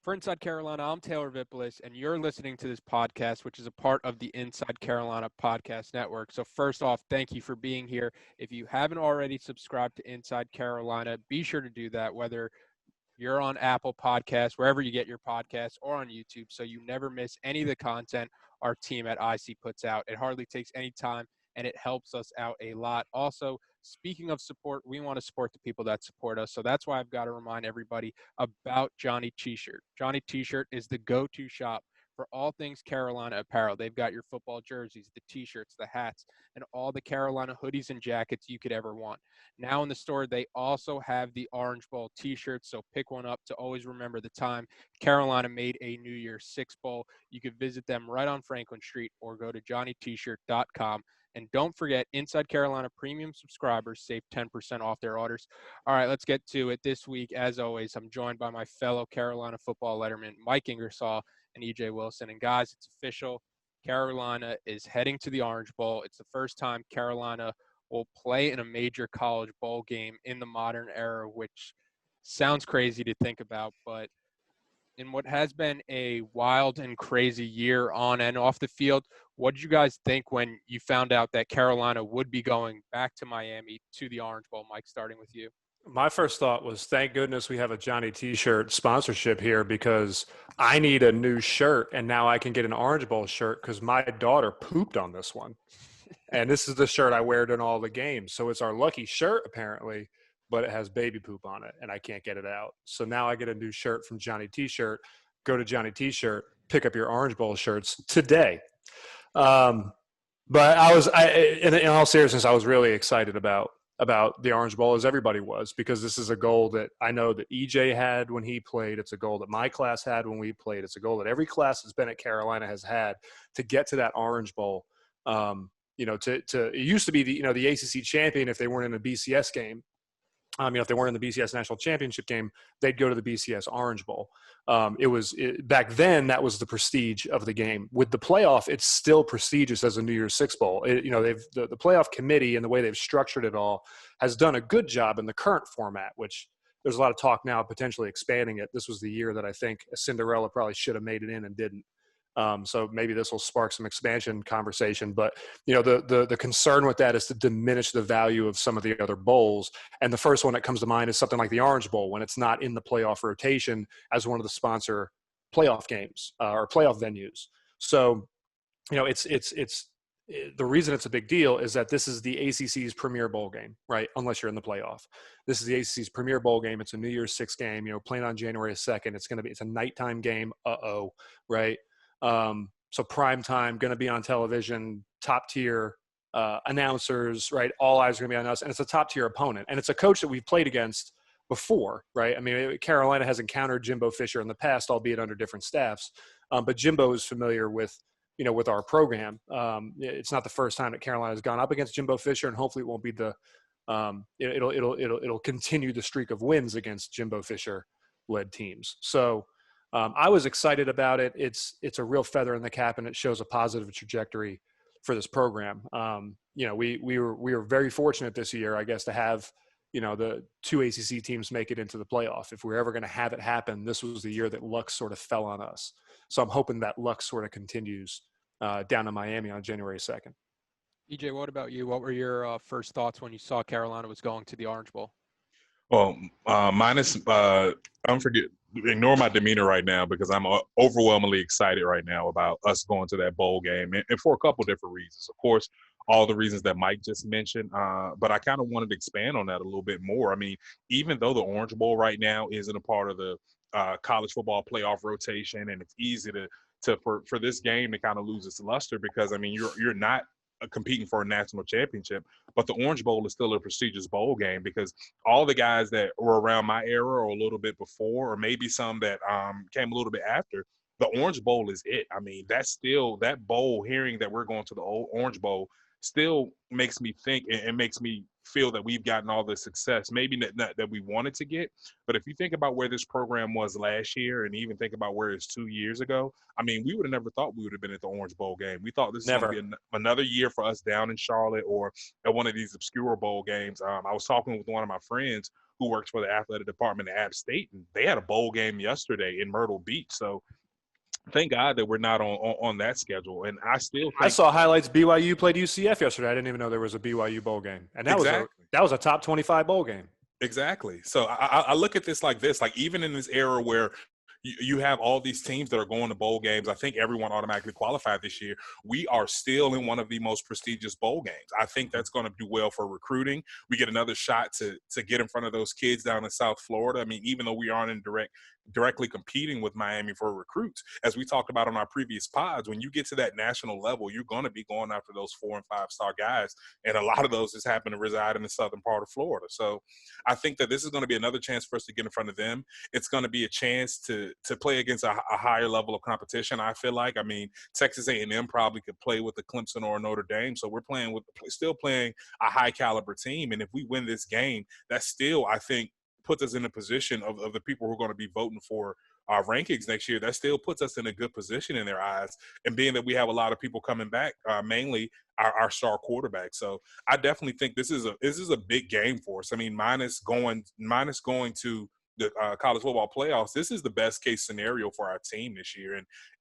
For Inside Carolina, I'm Taylor Vippolis, and you're listening to this podcast, which is a part of the Inside Carolina Podcast Network. So first off, thank you for being here. If you haven't already subscribed to Inside Carolina, be sure to do that, whether you're on Apple Podcasts, wherever you get your podcasts, or on YouTube, so you never miss any of the content our team at IC puts out. It hardly takes any time, and it helps us out a lot. Also, speaking of support, we want to support the people that support us, so that's why I've got to remind everybody about Johnny T-Shirt. Johnny T-Shirt is the go-to shop for all things Carolina apparel. They've got your football jerseys, the T-shirts, the hats, and all the Carolina hoodies and jackets you could ever want. Now in the store, they also have the Orange Bowl T-shirts, so pick one up to always remember the time Carolina made a New Year's Six Bowl. You can visit them right on Franklin Street or go to johnnytshirt.com. And don't forget, Inside Carolina premium subscribers save 10% off their orders. All right, let's get to it. This week, as always, I'm joined by my fellow Carolina football letterman, Mike Ingersoll and EJ Wilson. And guys, it's official. Carolina is heading to the Orange Bowl. It's the first time Carolina will play in a major college bowl game in the modern era, which sounds crazy to think about, but in what has been a wild and crazy year on and off the field, what did you guys think when you found out that Carolina would be going back to Miami to the Orange Bowl? Mike, starting with you. My first thought was, thank goodness we have a Johnny T-shirt sponsorship here, because I need a new shirt, and now I can get an Orange Bowl shirt because my daughter pooped on this one. And this is the shirt I wear in all the games. So it's our lucky shirt, apparently, but it has baby poop on it, and I can't get it out. So now I get a new shirt from Johnny T-shirt. Go to Johnny T-shirt, pick up your Orange Bowl shirts today. But in all seriousness, I was really excited about the Orange Bowl, as everybody was, because this is a goal that I know that EJ had when he played. It's a goal that my class had when we played. It's a goal that every class that's been at Carolina has had, to get to that Orange Bowl. It used to be the ACC champion, if they weren't in a BCS game. If they weren't in the BCS National Championship game, they'd go to the BCS Orange Bowl. Back then, that was the prestige of the game. With the playoff, it's still prestigious as a New Year's Six Bowl. The playoff committee and the way they've structured it all has done a good job in the current format, which there's a lot of talk now of potentially expanding it. This was the year that I think Cinderella probably should have made it in and didn't. So maybe this will spark some expansion conversation, but the concern with that is to diminish the value of some of the other bowls. And the first one that comes to mind is something like the Orange Bowl, when it's not in the playoff rotation as one of the sponsor playoff games or playoff venues. So, the reason it's a big deal is that this is the ACC's premier bowl game, right? Unless you're in the playoff. This is the ACC's premier bowl game. It's a New Year's Six game, playing on January 2nd. It's a nighttime game. Right? So prime time, going to be on television, top tier announcers, right? All eyes are going to be on us, and it's a top tier opponent, and it's a coach that we've played against before, right? I mean, Carolina has encountered Jimbo Fisher in the past, albeit under different staffs, but Jimbo is familiar with our program. It's not the first time that Carolina has gone up against Jimbo Fisher, and hopefully it won't be it'll continue the streak of wins against Jimbo Fisher led teams. So. I was excited about it. It's a real feather in the cap, and it shows a positive trajectory for this program. We were very fortunate this year, I guess, to have the two ACC teams make it into the playoff. If we're ever going to have it happen, this was the year that luck sort of fell on us. So I'm hoping that luck sort of continues down in Miami on January 2nd. EJ, what about you? What were your first thoughts when you saw Carolina was going to the Orange Bowl? Well, ignore my demeanor right now, because I'm overwhelmingly excited right now about us going to that bowl game, and for a couple different reasons. Of course, all the reasons that Mike just mentioned, but I kind of wanted to expand on that a little bit more. I mean, even though the Orange Bowl right now isn't a part of the college football playoff rotation, and it's easy for this game to kind of lose its luster, because I mean you're not competing for a national championship, but the Orange Bowl is still a prestigious bowl game, because all the guys that were around my era or a little bit before, or maybe some that came a little bit after, the Orange Bowl is it. I mean, that's still, that bowl, hearing that we're going to the Orange Bowl still makes me think and makes me feel that we've gotten all the success, maybe not that we wanted to get. But if you think about where this program was last year, and even think about where it's 2 years ago, I mean, we would have never thought we would have been at the Orange Bowl game. We thought this was going to be another year for us down in Charlotte or at one of these obscure bowl games. I was talking with one of my friends who works for the athletic department at App State, and they had a bowl game yesterday in Myrtle Beach. So thank God that we're not on that schedule. And I still I think saw highlights. BYU played UCF yesterday. I didn't even know there was a BYU bowl game, and that exactly. was a top 25 bowl game. Exactly. So I look at this like this, like even in this era where you have all these teams that are going to bowl games. I think everyone automatically qualified this year. We are still in one of the most prestigious bowl games. I think that's going to do well for recruiting. We get another shot to get in front of those kids down in South Florida. I mean, even though we aren't in directly competing with Miami for recruits, as we talked about on our previous pods, when you get to that national level, you're going to be going after those 4- and 5-star guys. And a lot of those just happen to reside in the southern part of Florida. So I think that this is going to be another chance for us to get in front of them. It's going to be a chance to play against a higher level of competition. I feel like, I mean, Texas A&M probably could play with the Clemson or Notre Dame. So we're still playing a high caliber team. And if we win this game, that still, I think, puts us in a position of the people who are going to be voting for our rankings next year. That still puts us in a good position in their eyes. And being that we have a lot of people coming back, mainly our star quarterback. So I definitely think this is a big game for us. I mean, minus going to the college football playoffs, this is the best case scenario for our team this year.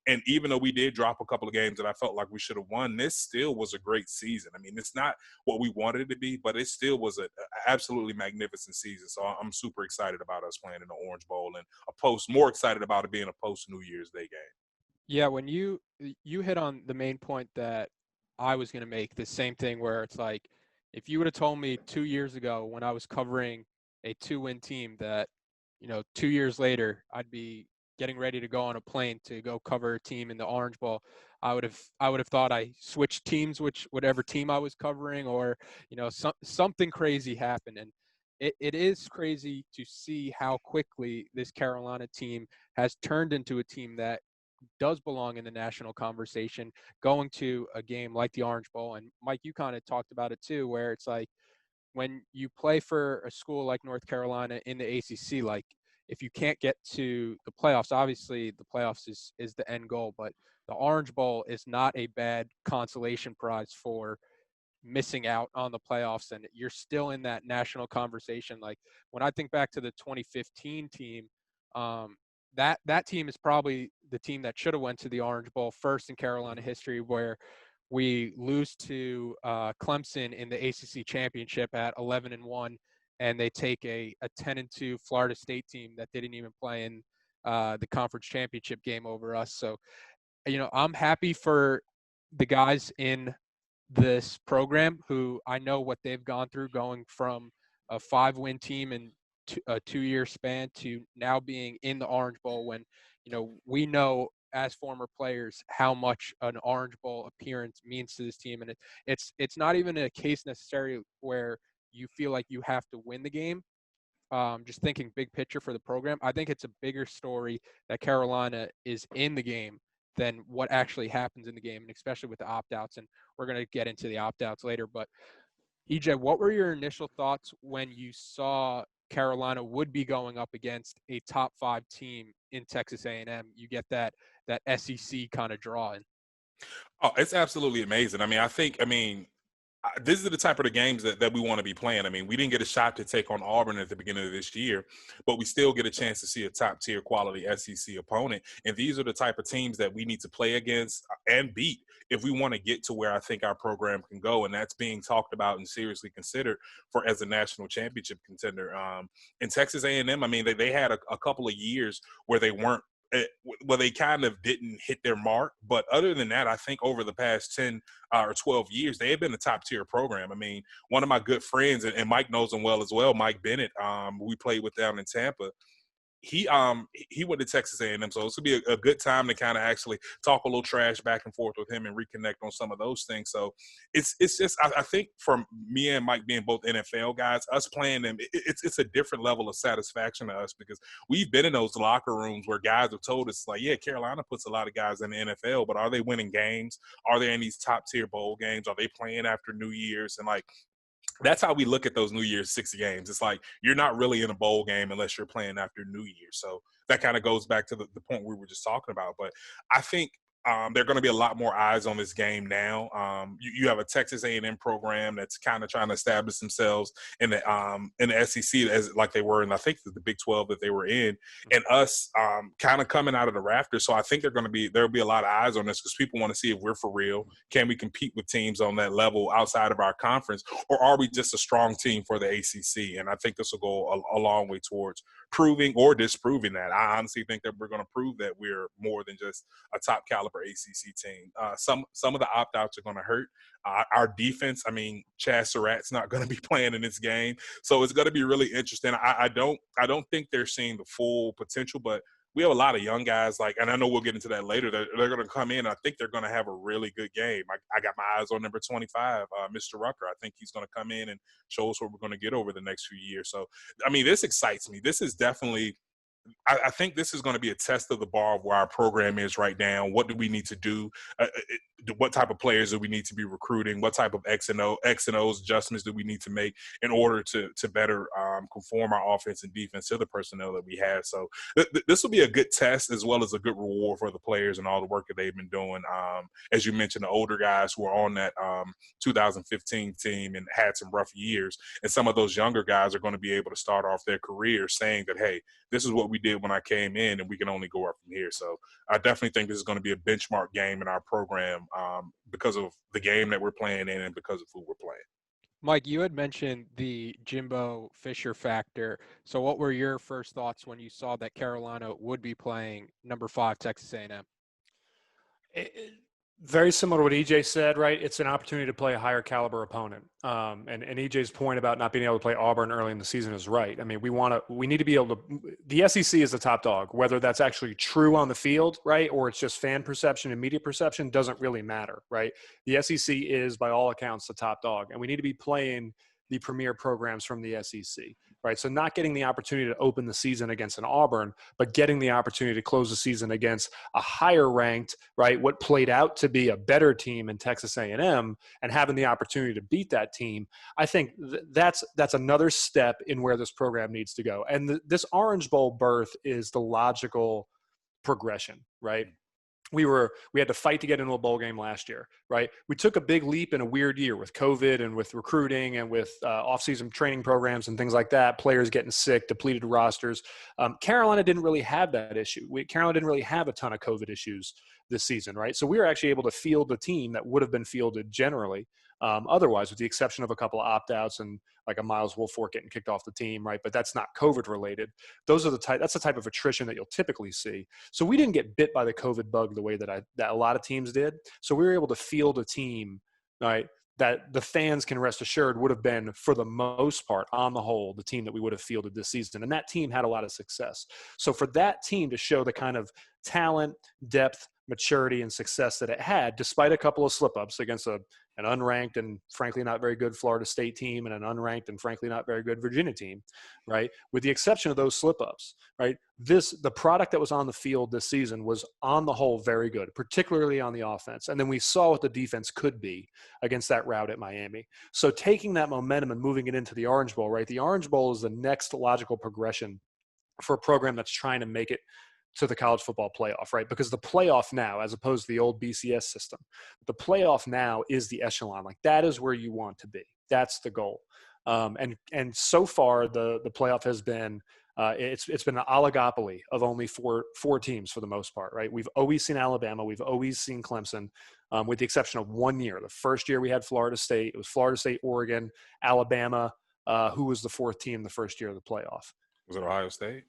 And even though we did drop a couple of games that I felt like we should have won, this still was a great season. I mean, it's not what we wanted it to be, but it still was an absolutely magnificent season. So I'm super excited about us playing in the Orange Bowl, and more excited about it being a post New Year's Day game. Yeah, when you hit on the main point that I was going to make, the same thing where it's like, if you would have told me 2 years ago when I was covering a 2-win team that, 2 years later I'd be getting ready to go on a plane to go cover a team in the Orange Bowl, I would have thought I switched teams, whatever team I was covering, or something crazy happened. And it is crazy to see how quickly this Carolina team has turned into a team that does belong in the national conversation, going to a game like the Orange Bowl. And Mike, you kind of talked about it too, where it's like when you play for a school like North Carolina in the ACC, like if you can't get to the playoffs, obviously the playoffs is the end goal, but the Orange Bowl is not a bad consolation prize for missing out on the playoffs, and you're still in that national conversation. Like when I think back to the 2015 team, that team is probably the team that should have went to the Orange Bowl first in Carolina history, where we lose to Clemson in the ACC championship at 11-1, and they take a 10-2 Florida State team that they didn't even play in the conference championship game over us. So, I'm happy for the guys in this program who I know what they've gone through, going from a 5-win team in a 2-year span to now being in the Orange Bowl, when we know as former players how much an Orange Bowl appearance means to this team. And it's not even a case necessarily where you feel like you have to win the game. Just thinking big picture for the program, I think it's a bigger story that Carolina is in the game than what actually happens in the game, and especially with the opt-outs. And we're going to get into the opt-outs later. But EJ, what were your initial thoughts when you saw Carolina would be going up against a top 5 team in Texas A&M? You get that SEC kind of draw in. Oh, it's absolutely amazing. I mean, this is the type of the games that we want to be playing. I mean, we didn't get a shot to take on Auburn at the beginning of this year, but we still get a chance to see a top-tier quality SEC opponent. And these are the type of teams that we need to play against and beat if we want to get to where I think our program can go. And that's being talked about and seriously considered as a national championship contender. In Texas A&M, I mean, they had a couple of years where they weren't, well, they kind of didn't hit their mark. But other than that, I think over the past 10 or 12 years, they have been a top-tier program. I mean, one of my good friends, and Mike knows him well as well, Mike Bennett, we played with down in Tampa. He went to Texas A&M, so this would be a good time to kind of actually talk a little trash back and forth with him and reconnect on some of those things. So it's just I think for me and Mike being both NFL guys, us playing them, it's a different level of satisfaction to us, because we've been in those locker rooms where guys have told us, like, yeah, Carolina puts a lot of guys in the NFL, but are they winning games? Are they in these top tier bowl games? Are they playing after New Year's? And like, that's how we look at those New Year's 6 games. It's like you're not really in a bowl game unless you're playing after New Year. So that kind of goes back to the point we were just talking about. But I think there are going to be a lot more eyes on this game now. You have a Texas A&M program that's kind of trying to establish themselves in the SEC as like they were in, I think, the Big 12 that they were in, and us kind of coming out of the rafters. So I think there'll be a lot of eyes on this because people want to see if we're for real. Can we compete with teams on that level outside of our conference, or are we just a strong team for the ACC? And I think this will go a long way towards proving or disproving that. I honestly think that we're going to prove that we're more than just a top caliber ACC team. Some of the opt-outs are going to hurt. Our defense, I mean, Chazz Surratt's not going to be playing in this game, so it's going to be really interesting. I don't think they're seeing the full potential, but we have a lot of young guys, and I know we'll get into that later. They're going to come in. I think they're going to have a really good game. I got my eyes on number 25, Mr. Rucker. I think he's going to come in and show us what we're going to get over the next few years. So, I mean, this excites me. This is definitely – I think this is going to be a test of the bar of where our program is right now. What do we need to do? What type of players do we need to be recruiting? What type of X and O's adjustments do we need to make in order to better conform our offense and defense to the personnel that we have? So this will be a good test as well as a good reward for the players and all the work that they've been doing. As you mentioned, the older guys who are on that 2015 team and had some rough years, and some of those younger guys are going to be able to start off their career saying that, hey, this is what we did when I came in, and we can only go up from here. So I definitely think this is going to be a benchmark game in our program because of the game that we're playing in and because of who we're playing. Mike, you had mentioned the Jimbo Fisher factor. So what were your first thoughts when you saw that Carolina would be playing number 5 Texas A&M? Very similar to what EJ said, right? It's an opportunity to play a higher caliber opponent. And EJ's point about not being able to play Auburn early in the season is right. I mean, we need to be able to – the SEC is the top dog. Whether that's actually true on the field, right, or it's just fan perception and media perception doesn't really matter, right? The SEC is, by all accounts, the top dog. And we need to be playing the premier programs from the SEC, right? So not getting the opportunity to open the season against an Auburn, but getting the opportunity to close the season against a higher ranked, right, what played out to be a better team in Texas A&M, and having the opportunity to beat that team, I think that's another step in where this program needs to go. And this Orange Bowl berth is the logical progression, right? We had to fight to get into a bowl game last year, right? We took a big leap in a weird year with COVID and with recruiting and with off-season training programs and things like that, players getting sick, depleted rosters. Carolina didn't really have that issue. Carolina didn't really have a ton of COVID issues this season, right? So we were actually able to field a team that would have been fielded generally otherwise, with the exception of a couple of opt-outs and like a Miles Wolfork getting kicked off the team, right? But that's not COVID related. That's the type of attrition that you'll typically see. So we didn't get bit by the COVID bug the way that a lot of teams did. So we were able to field a team, right, that the fans can rest assured would have been, for the most part, on the whole, the team that we would have fielded this season. And that team had a lot of success. So for that team to show the kind of talent, depth, maturity, and success that it had, despite a couple of slip-ups against an unranked and frankly not very good Florida State team and an unranked and frankly not very good Virginia team, right? With the exception of those slip-ups, right? The product that was on the field this season was on the whole very good, particularly on the offense. And then we saw what the defense could be against that route at Miami. So taking that momentum and moving it into the Orange Bowl, right? The Orange Bowl is the next logical progression for a program that's trying to make it to the college football playoff, right? Because the playoff now, as opposed to the old BCS system, the playoff now is the echelon. Like, that is where you want to be. That's the goal. And so far the playoff has been it's been an oligopoly of only four teams for the most part, right? We've always seen Alabama, we've always seen Clemson, with the exception of 1 year. The first year we had Florida State. It was Florida State, Oregon, Alabama. Who was the fourth team the first year of the playoff? Was it Ohio State?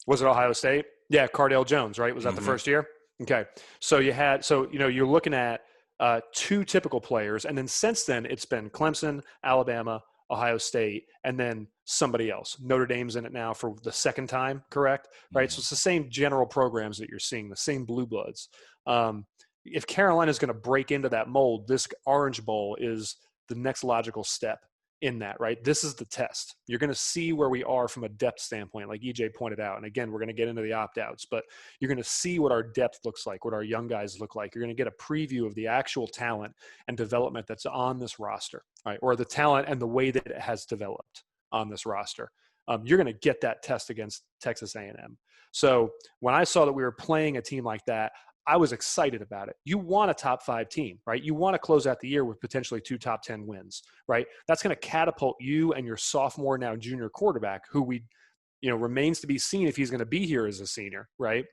Was it Ohio State? Yeah, Cardale Jones, right? Was that the first year? Okay. So you're looking at two typical players, and then since then it's been Clemson, Alabama, Ohio State, and then somebody else. Notre Dame's in it now for the second time, correct? Right. So it's the same general programs that you're seeing, the same blue bloods. If Carolina is going to break into that mold, this Orange Bowl is the next logical step in that, right? This is the test. You're going to see where we are from a depth standpoint, like EJ pointed out. And again, we're going to get into the opt-outs, but you're going to see what our depth looks like, what our young guys look like. You're going to get a preview of the actual talent and development that's on this roster, right? Or the talent and the way that it has developed on this roster. You're going to get that test against Texas A&M. So when I saw that we were playing a team like that, I was excited about it. You want a top 5 team, right? You want to close out the year with potentially 2 top 10 wins, right? That's going to catapult you and your sophomore, now junior quarterback, who remains to be seen if he's going to be here as a senior, right?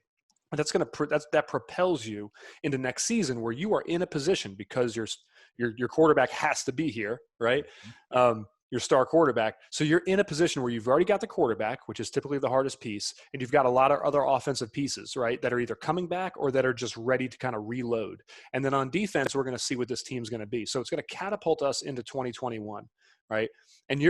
And that propels you into next season, where you are in a position, because your quarterback has to be here, right? Your star quarterback. So you're in a position where you've already got the quarterback, which is typically the hardest piece, and you've got a lot of other offensive pieces, right, that are either coming back or that are just ready to kind of reload. And then on defense, we're going to see what this team's going to be. So it's going to catapult us into 2021, right? And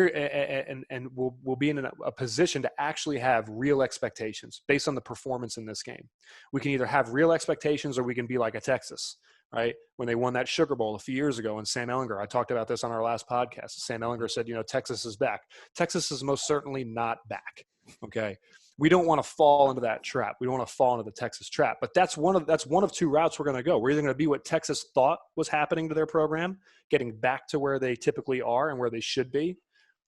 we'll be in a position to actually have real expectations based on the performance in this game. We can either have real expectations, or we can be like a Texas, right? When they won that Sugar Bowl a few years ago, and Sam Ehlinger, I talked about this on our last podcast. Sam Ehlinger said, Texas is back. Texas is most certainly not back. Okay. We don't want to fall into that trap. We don't want to fall into the Texas trap, but that's one of 2 routes we're going to go. We're either going to be what Texas thought was happening to their program, getting back to where they typically are and where they should be.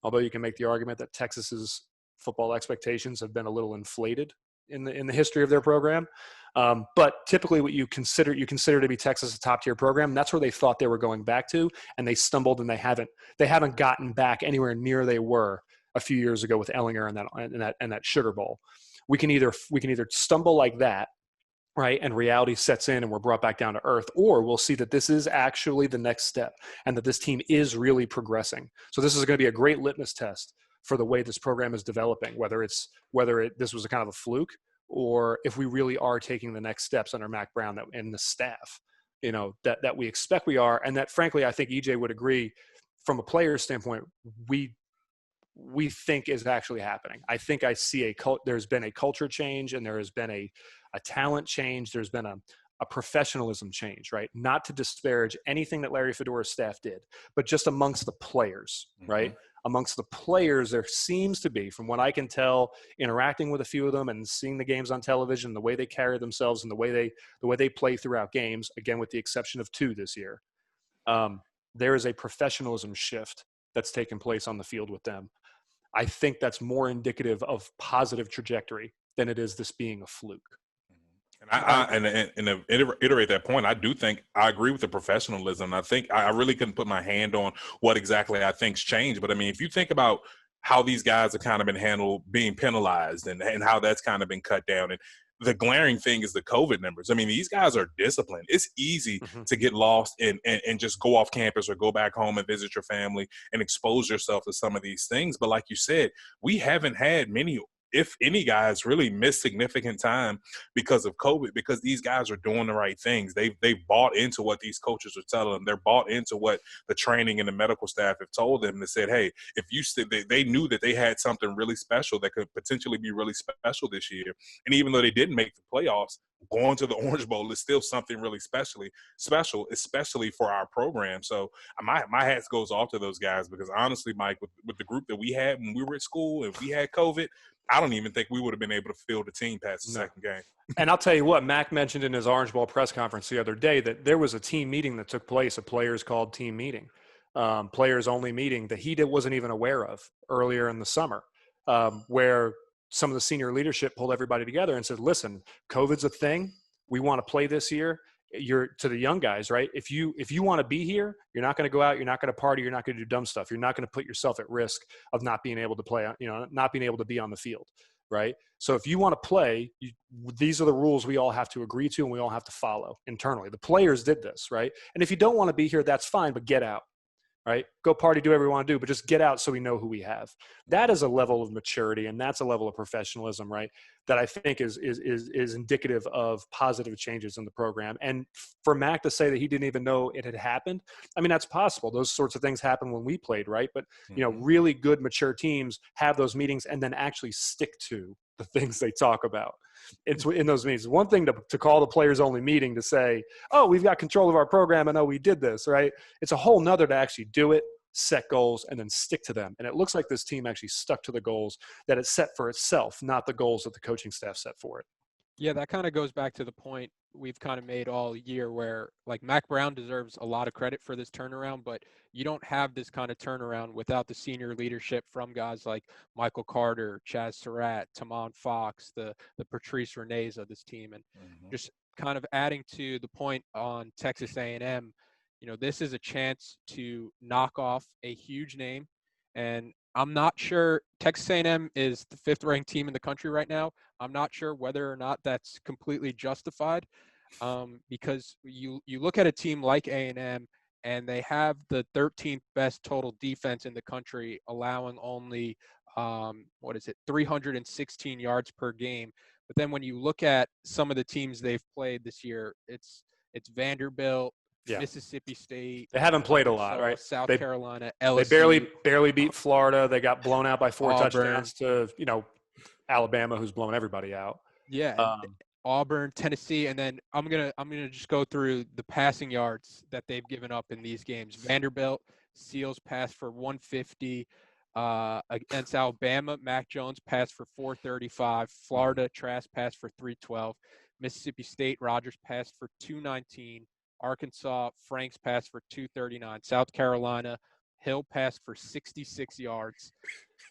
Although you can make the argument that Texas's football expectations have been a little inflated in the history of their program. But typically what you consider to be Texas a top tier program, that's where they thought they were going back to, and they stumbled, and they haven't gotten back anywhere near they were a few years ago with Ehlinger and that Sugar Bowl. We can either stumble like that, right, and reality sets in and we're brought back down to earth, or we'll see that this is actually the next step and that this team is really progressing. So this is going to be a great litmus test for the way this program is developing, whether this was a kind of a fluke, or if we really are taking the next steps under Mac Brown and the staff, that we expect we are. And that, frankly, I think EJ would agree, from a player's standpoint, we think is actually happening. I think I see there's been a culture change, and there has been a talent change. There's been a professionalism change, right? Not to disparage anything that Larry Fedora's staff did, but just amongst the players, right? Amongst the players, there seems to be, from what I can tell, interacting with a few of them and seeing the games on television, the way they carry themselves and the way they play throughout games, again, with the exception of 2 this year, there is a professionalism shift that's taken place on the field with them. I think that's more indicative of positive trajectory than it is this being a fluke. And to iterate that point, I do think I agree with the professionalism. I think I really couldn't put my hand on what exactly I think's changed. But I mean, if you think about how these guys have kind of been handled, being penalized, and how that's kind of been cut down, and the glaring thing is the COVID numbers. I mean, these guys are disciplined. It's easy to get lost and just go off campus or go back home and visit your family and expose yourself to some of these things. But like you said, we haven't had many, if any, guys really missed significant time because of COVID, because these guys are doing the right things. They've bought into what these coaches are telling them. They're bought into what the training and the medical staff have told them. They said, hey, if you they knew that they had something really special that could potentially be really special this year. And even though they didn't make the playoffs, going to the Orange Bowl is still something really special, especially for our program. So my hat goes off to those guys, because honestly, Mike, with the group that we had when we were at school and we had COVID, I don't even think we would have been able to field a team past the second game. And I'll tell you what, Mac mentioned in his Orange Bowl press conference the other day that there was a team meeting that took place, a players called team meeting, players only meeting that he wasn't even aware of earlier in the summer, where some of the senior leadership pulled everybody together and said, listen, COVID's a thing. We want to play this year. You're to the young guys, right? If you want to be here, you're not going to go out, you're not going to party, you're not going to do dumb stuff. You're not going to put yourself at risk of not being able to play, not being able to be on the field, right? So if you want to play, these are the rules we all have to agree to and we all have to follow internally. The players did this, right? And if you don't want to be here, that's fine, but get out. Right? Go party, do whatever you want to do, but just get out so we know who we have. That is a level of maturity, and that's a level of professionalism, right, that I think is indicative of positive changes in the program. And for Mac to say that he didn't even know it had happened, I mean, that's possible. Those sorts of things happen when we played, right? But, really good, mature teams have those meetings and then actually stick to the things they talk about. It's in those meetings. One thing to call the players only meeting to say, oh, we've got control of our program and oh, we did this, right? It's a whole nother to actually do it, set goals, and then stick to them. And it looks like this team actually stuck to the goals that it set for itself, not the goals that the coaching staff set for it. Yeah, that kind of goes back to the point we've kind of made all year where like Mac Brown deserves a lot of credit for this turnaround, but you don't have this kind of turnaround without the senior leadership from guys like Michael Carter, Chazz Surratt, Tamon Fox, the Patrice Renees of this team. And just kind of adding to the point on Texas A&M, this is a chance to knock off a huge name. And I'm not sure Texas A&M is the 5th ranked team in the country right now. I'm not sure whether or not that's completely justified, because you look at a team like A&M and they have the 13th best total defense in the country, allowing only 316 yards per game. But then when you look at some of the teams they've played this year, it's Vanderbilt, Yeah. Mississippi State. They haven't played a Arkansas, lot, right? South They- Carolina, They LSU. barely beat Florida. They got blown out by 4 Auburn. touchdowns to, Alabama, who's blown everybody out. Yeah, and Auburn, Tennessee, and then I'm gonna just go through the passing yards that they've given up in these games. Vanderbilt, Seals passed for 150. Against Alabama, Mac Jones passed for 435. Florida, Trask passed for 312. Mississippi State, Rogers passed for 219. Arkansas, Franks passed for 239. South Carolina, Hill passed for 66 yards.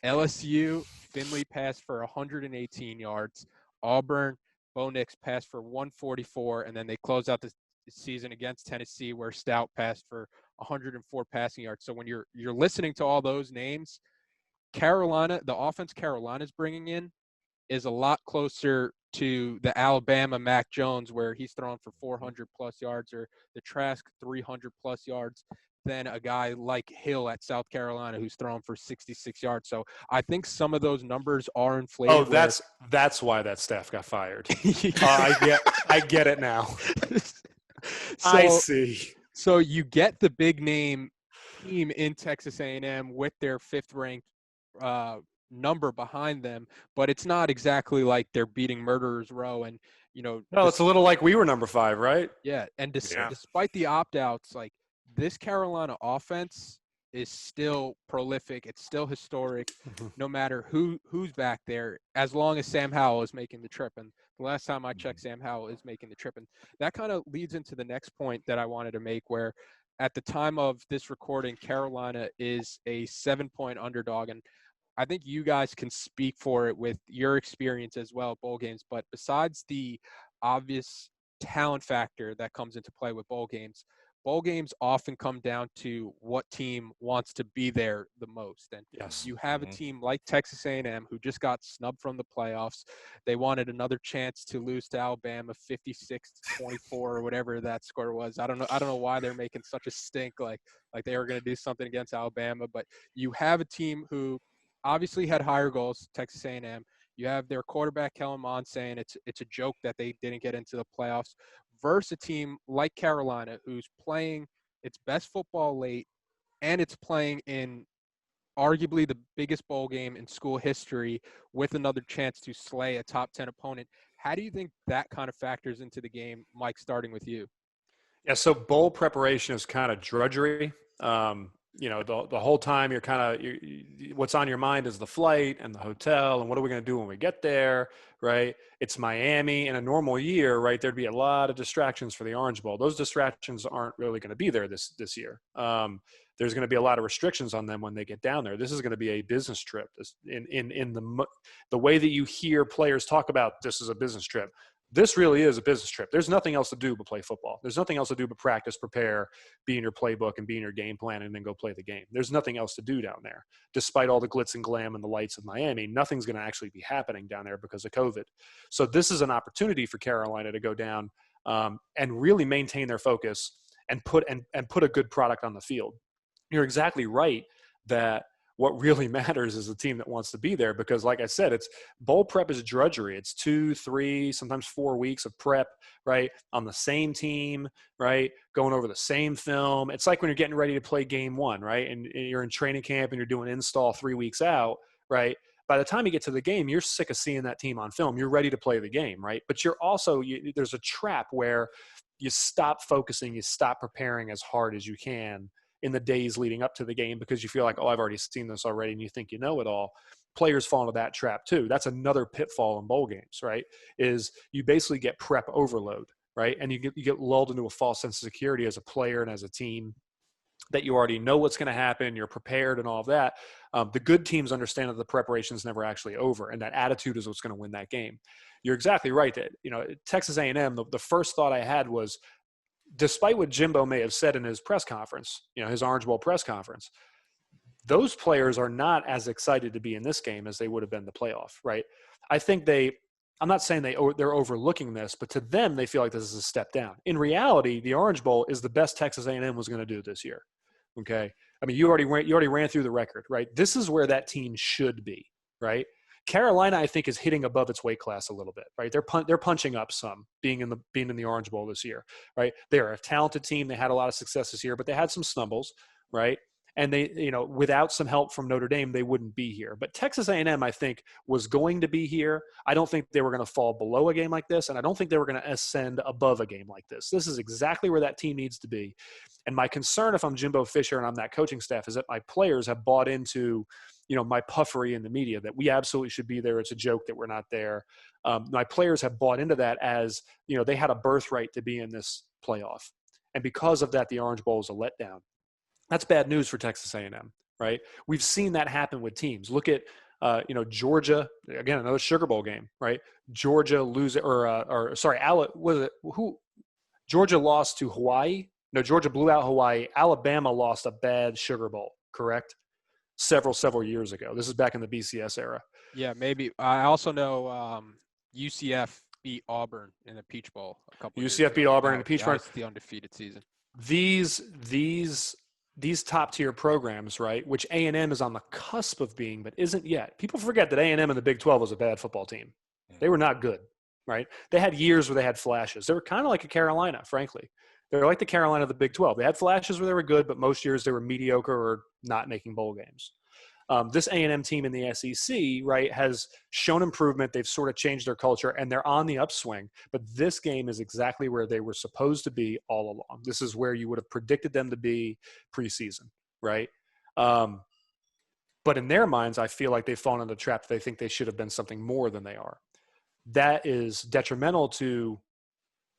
LSU, Finley passed for 118 yards. Auburn, Bo Nix passed for 144, and then they closed out the season against Tennessee, where Stout passed for 104 passing yards. So when you're listening to all those names, Carolina, the offense Carolina's bringing in is a lot closer to the Alabama Mac Jones, where he's thrown for 400 plus yards, or the Trask 300 plus yards, than a guy like Hill at South Carolina who's thrown for 66 yards. So I think some of those numbers are inflated. Oh, that's why that staff got fired. I get it now. I see. So you get the big name team in Texas A&M with their 5th ranked number behind them, but it's not exactly like they're beating Murderers Row. And no, it's a little like we were number 5, right? Yeah, and despite the opt-outs, like, this Carolina offense is still prolific. It's still historic, no matter who's back there, as long as Sam Howell is making the trip. And the last time I checked, Sam Howell is making the trip. And that kind of leads into the next point that I wanted to make, where at the time of this recording, Carolina is a 7-point underdog. And I think you guys can speak for it with your experience as well at bowl games. But besides the obvious talent factor that comes into play with bowl games often come down to what team wants to be there the most. And you have a team like Texas A&M who just got snubbed from the playoffs. They wanted another chance to lose to Alabama 56-24 or whatever that score was. I don't know why they're making such a stink like they were going to do something against Alabama. But you have a team who obviously had higher goals, Texas A&M. You have their quarterback Kellen Mond saying it's a joke that they didn't get into the playoffs, versus a team like Carolina who's playing its best football late, and it's playing in arguably the biggest bowl game in school history with another chance to slay a top 10 opponent. How do you think that kind of factors into the game, Mike, starting with you? Yeah, so bowl preparation is kind of drudgery. The whole time you're kind of what's on your mind is the flight and the hotel and what are we going to do when we get there, right? It's Miami. In a normal year, right, there'd be a lot of distractions for the Orange Bowl. Those distractions aren't really going to be there this year. There's going to be a lot of restrictions on them when they get down there. This is going to be a business trip. In the way that you hear players talk about this is a business trip. This really is a business trip. There's nothing else to do but play football. There's nothing else to do but practice, prepare, be in your playbook, and be in your game plan, and then go play the game. There's nothing else to do down there. Despite all the glitz and glam and the lights of Miami, nothing's going to actually be happening down there because of COVID. So this is an opportunity for Carolina to go down and really maintain their focus and put a good product on the field. You're exactly right that what really matters is the team that wants to be there, because like I said, it's bowl prep is drudgery. It's 2, 3, sometimes 4 weeks of prep, right? On the same team, right? Going over the same film. It's like when you're getting ready to play game 1, right? And you're in training camp and you're doing install 3 weeks out, right? By the time you get to the game, you're sick of seeing that team on film. You're ready to play the game, right? But you're also, there's a trap where you stop focusing, you stop preparing as hard as you can in the days leading up to the game because you feel like, oh, I've already seen this already, and you think you know it all. players fall into that trap too. That's another pitfall in bowl games, right? Is you basically get prep overload, right? And you get lulled into a false sense of security as a player and as a team that you already know what's going to happen, you're prepared and all of that. The good teams understand that the preparation is never actually over, and that attitude is what's going to win that game. You're exactly right that, Texas A&M, the first thought I had was, despite what Jimbo may have said in his press conference, his Orange Bowl press conference, those players are not as excited to be in this game as they would have been the playoff, right? I think I'm not saying they're overlooking this, but to them, they feel like this is a step down. In reality, the Orange Bowl is the best Texas A&M was going to do this year. Okay. I mean, you already ran through the record, right? This is where that team should be, right? Carolina, I think, is hitting above its weight class a little bit, right? They're punching up some, being in the Orange Bowl this year, right? They're a talented team. They had a lot of success this year, but they had some stumbles, right? And they, without some help from Notre Dame, they wouldn't be here. But Texas A&M, I think, was going to be here. I don't think they were going to fall below a game like this, and I don't think they were going to ascend above a game like this. This is exactly where that team needs to be. And my concern, if I'm Jimbo Fisher and I'm that coaching staff, is that my players have bought into, my puffery in the media that we absolutely should be there. It's a joke that we're not there. My players have bought into that as, they had a birthright to be in this playoff. And because of that, the Orange Bowl is a letdown. That's bad news for Texas A&M, right? We've seen that happen with teams. Look at, Georgia, again, another Sugar Bowl game, right? Georgia Georgia lost to Hawaii. No, Georgia blew out Hawaii. Alabama lost a bad Sugar Bowl, correct? Several years ago. This is back in the BCS era. Yeah, maybe. I also know UCF beat Auburn in the Peach Bowl a couple years ago. UCF beat Auburn in the Peach Bowl. That's the undefeated season. These top tier programs, right, which A&M is on the cusp of being, but isn't yet. People forget that A&M in the Big 12 was a bad football team. They were not good, right? They had years where they had flashes. They were kind of like a Carolina, frankly. They were like the Carolina of the Big 12. They had flashes where they were good, but most years they were mediocre or not making bowl games. This A&M team in the SEC, right, has shown improvement. They've sort of changed their culture, and they're on the upswing. But this game is exactly where they were supposed to be all along. This is where you would have predicted them to be preseason, right? But in their minds, I feel like they've fallen into the trap. They think they should have been something more than they are. That is detrimental to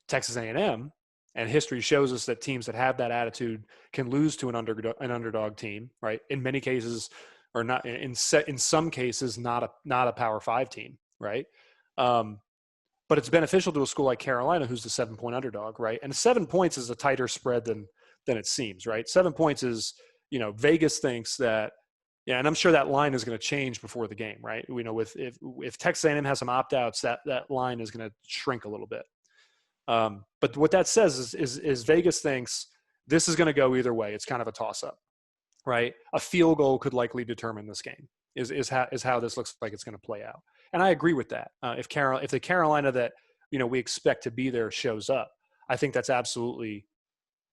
Texas A&M. And history shows us that teams that have that attitude can lose to an underdog team, right? In many cases, or not in some cases, not a Power 5 team, right? But it's beneficial to a school like Carolina, who's the 7-point underdog, right? And 7 points is a tighter spread than it seems, right? 7 points is, Vegas thinks that, yeah, and I'm sure that line is going to change before the game, right? If Texas A&M has some opt-outs, that line is going to shrink a little bit. But what that says is Vegas thinks this is going to go either way. It's kind of a toss-up, right? A field goal could likely determine this game. Is how this looks like it's going to play out. And I agree with that. If the Carolina that we expect to be there shows up, I think that's absolutely